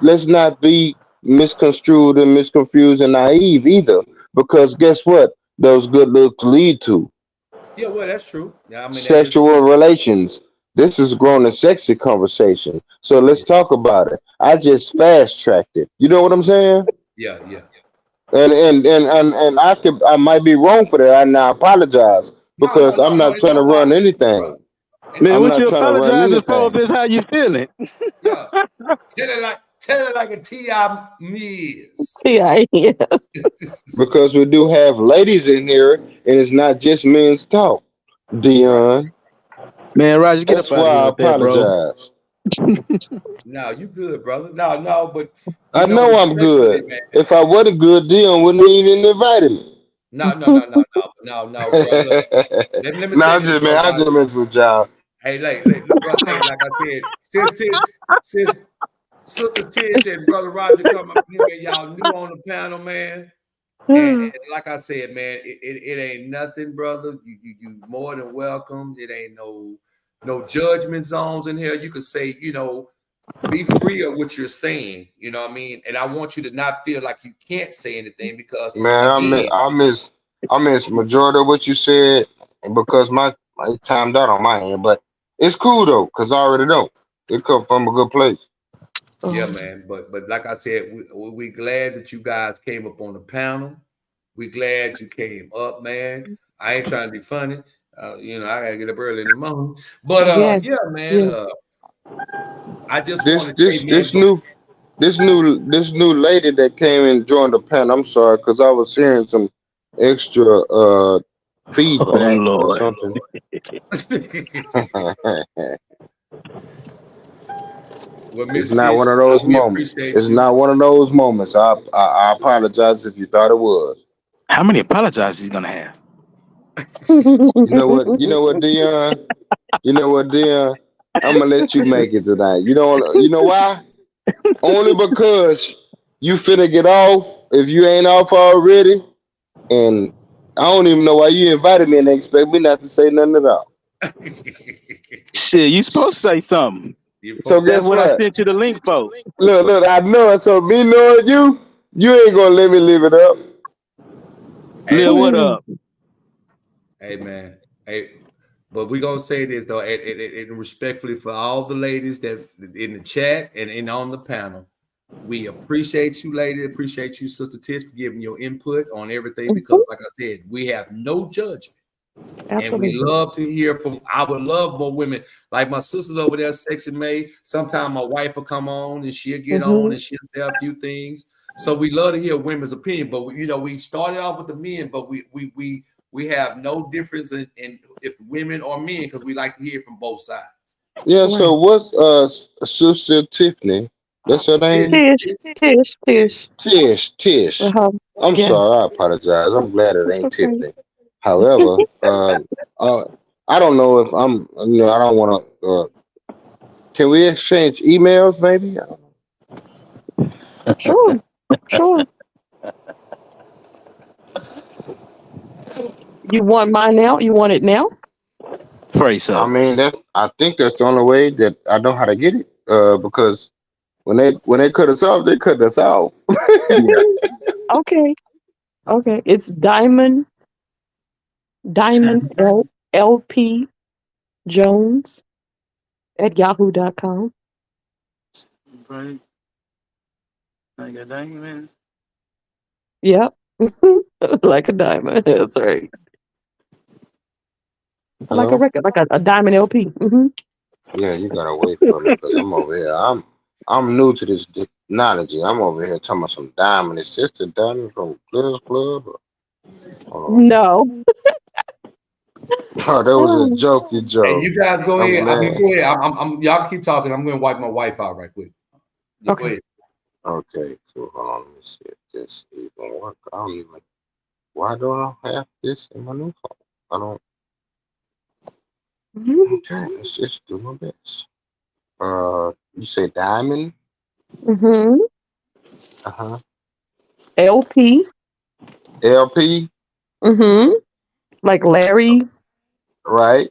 let's not be misconstrued and misconfused and naive either, because guess what? Those good looks lead to Yeah, well, that's true. Yeah, I mean that is sexual true. relations. This is grown and sexy conversation. So let's talk about it. I just fast tracked it. You know what I'm saying? Yeah, yeah. And I might be wrong for that. And I apologize No, no, because I'm no, no. not Ain't trying no to run apology, bro. anything. Ain't no Man, I'm what not you trying to run apologizing for if anything. it's how you feeling? Yeah. Tell it like a T.I. Miz. Yeah, yeah. Because we do have ladies in here and it's not just men's talk. Right. Dion. Man, Roger, get up That's out of why here I with that, bro. apologize. No, you good, brother. No, but I know I'm respectfully, good. man. If I wasn't good, Dion wouldn't even invited me. No, bro. Look, let me No, say I this, just man, bro, I just Roger. mess with y'all. Hey, look, bro. Hey, like I said, since Sister Tish and Brother Roger come up here, man, y'all new on the panel, man. And like I said, man, it ain't nothing, brother. You more than welcome. It ain't no judgment zones in here. You could say, be free of what you're saying. You know what I mean? And I want you to not feel like you can't say anything because, Man, again, I miss majority of what you said because my it timed out on my end, but it's cool though, because I already know it come from a good place. yeah, man. But like I said, we glad that you guys came up on the panel. We glad you came up, man. I ain't trying to be funny. I gotta get up early in the morning. But Yes, yeah, man. yes. I just want This to say, this man, this new this new lady that came and joined the panel. I'm sorry, because I was hearing some extra Oh feedback or Lord. something. well, It's Miss not Tish, one of those we moments. appreciate It's you. not one of those moments. I apologize if you thought it was. How many apologizes he gonna have? You know what? You know what, Dion? You know what, Dion? I'm gonna let you make it tonight. You know why? Only because you finna get off if you ain't off already. And I don't even know why you invited me and they expect me not to say nothing at all. Shit, you supposed to say something. You So supposed That's guess what I what? sent you the link for. Look, I know it. So me knowing you ain't gonna let me live it up. hey, Lil, what man. up? Hey, man. Hey, but we gonna say this though, and respectfully for all the ladies that in the chat and on the panel. We appreciate you, lady. Appreciate you, Sister Tish, for giving your input on everything because, like I said, we have no judgment. And we Absolutely. love to hear from, I would love more women like my sisters over there, Sexy May. Sometimes my wife will come on and she'll get on and she'll say a few things. So we love to hear women's opinion. But we started off with the men, but we have no difference in if women or men because we like to hear from both sides. Yeah, Right. so what's Sister Tiffany? That's her name? Tish. Tish. Uh-huh. I'm Yes. sorry, I apologize. I'm glad it That's ain't okay. Tiffany. However, uh I don't know if I don't wanna can we exchange emails maybe? Sure. Sure. You want mine now? You want it now? Pray I so. mean I think that's the only way that I know how to get it. Because when they cut us off, they cut us off. Yeah. Okay. Okay. It's Diamond LP Jones at yahoo.com. Right. Like a diamond. Yep. Like a diamond. That's right. Like a Hello? record, like a diamond LP. Yeah, you gotta wait for me because I'm over here. I'm new to this technology. I'm over here talking about some diamond. It's just a diamond from Players Club. Oh, No. oh, that was a jokey Hey, joke. you guys go I'm ahead. I mean, glad. go ahead. I'm y'all keep talking. I'm gonna wipe my wife out right quick. You go Okay. ahead. Okay, so hold on. Let me see if this even work. I don't even. Why don't I have this in my new phone? I don't. Mm-hmm. Okay, let's just do my best. You say diamond? Mm-hmm. Uh-huh. LP. LP, Mm-hmm. Like Larry. right?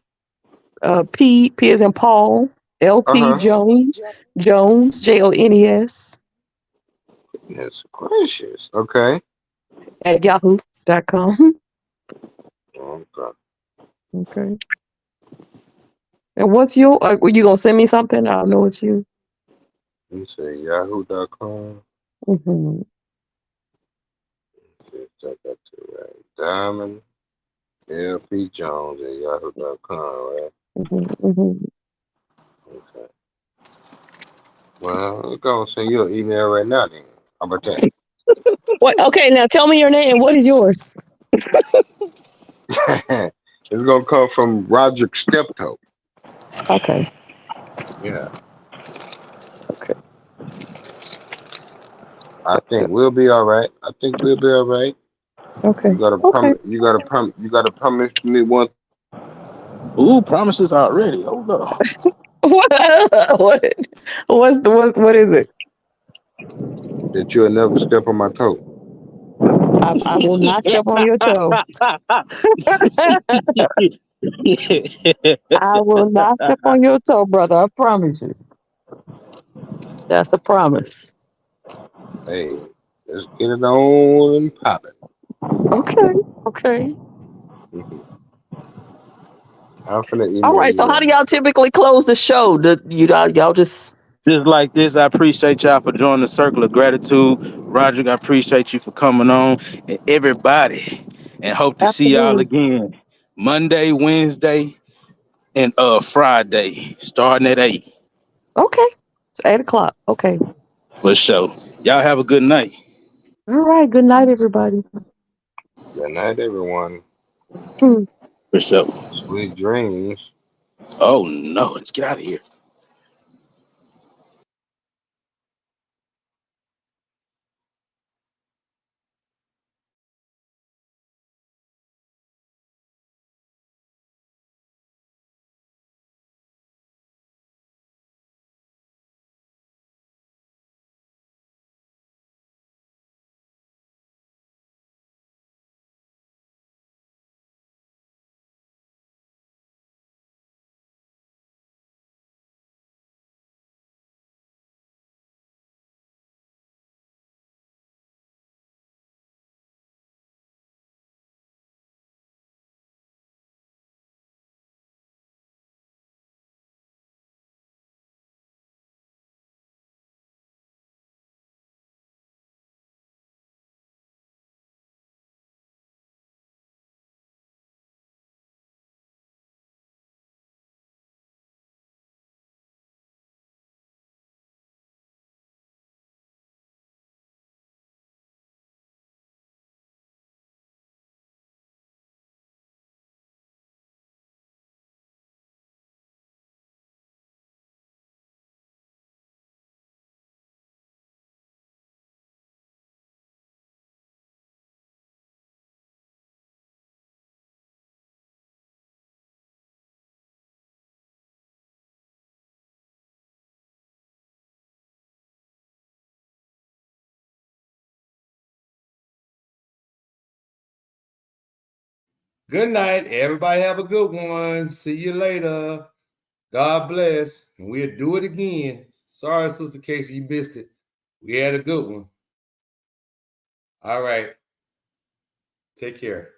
P as in Paul. LP Uh-huh. Jones. Jones. Jones. Yes, gracious. Okay. At yahoo.com. Okay. Okay. And what's your? You gonna send me something? I know it's you. You say yahoo.com. Mm-hmm. Check that to right. Diamond LP Jones at yahoo.com, right? Mm-hmm. Mm-hmm. Okay. Well, I'm gonna send you an email right now then. How about that? What? Okay, now tell me your name. What is yours? It's gonna come from Roderick Steptoe. Okay. Yeah. Okay. I think we'll be all right. I think we'll be all right. Okay. You gotta Okay. promise me one Ooh, promises already. Hold up. What? What is it? that you'll never step on my toe. I will not step on your toe. I will not step on your toe, brother. I promise you. That's the promise. Hey, let's get it on and pop it. Okay. Okay. I'm finna All email right. you So how right do now. y'all typically close the show? Do y'all just Just like this, I appreciate y'all for joining the Circle of Gratitude. Roderick, I appreciate you for coming on, and everybody, and hope to see y'all absolutely? again Monday, Wednesday, and Friday, starting at 8. Okay. It's 8 o'clock. Okay. For sure. Y'all have a good night. All right. Good night, everybody. Good night, everyone. For sure. Sweet dreams. Oh no, let's get out of here. Good night. Everybody have a good one. See you later. God bless. And we'll do it again. Sorry, Sister Casey, you missed it. We had a good one. All right. Take care.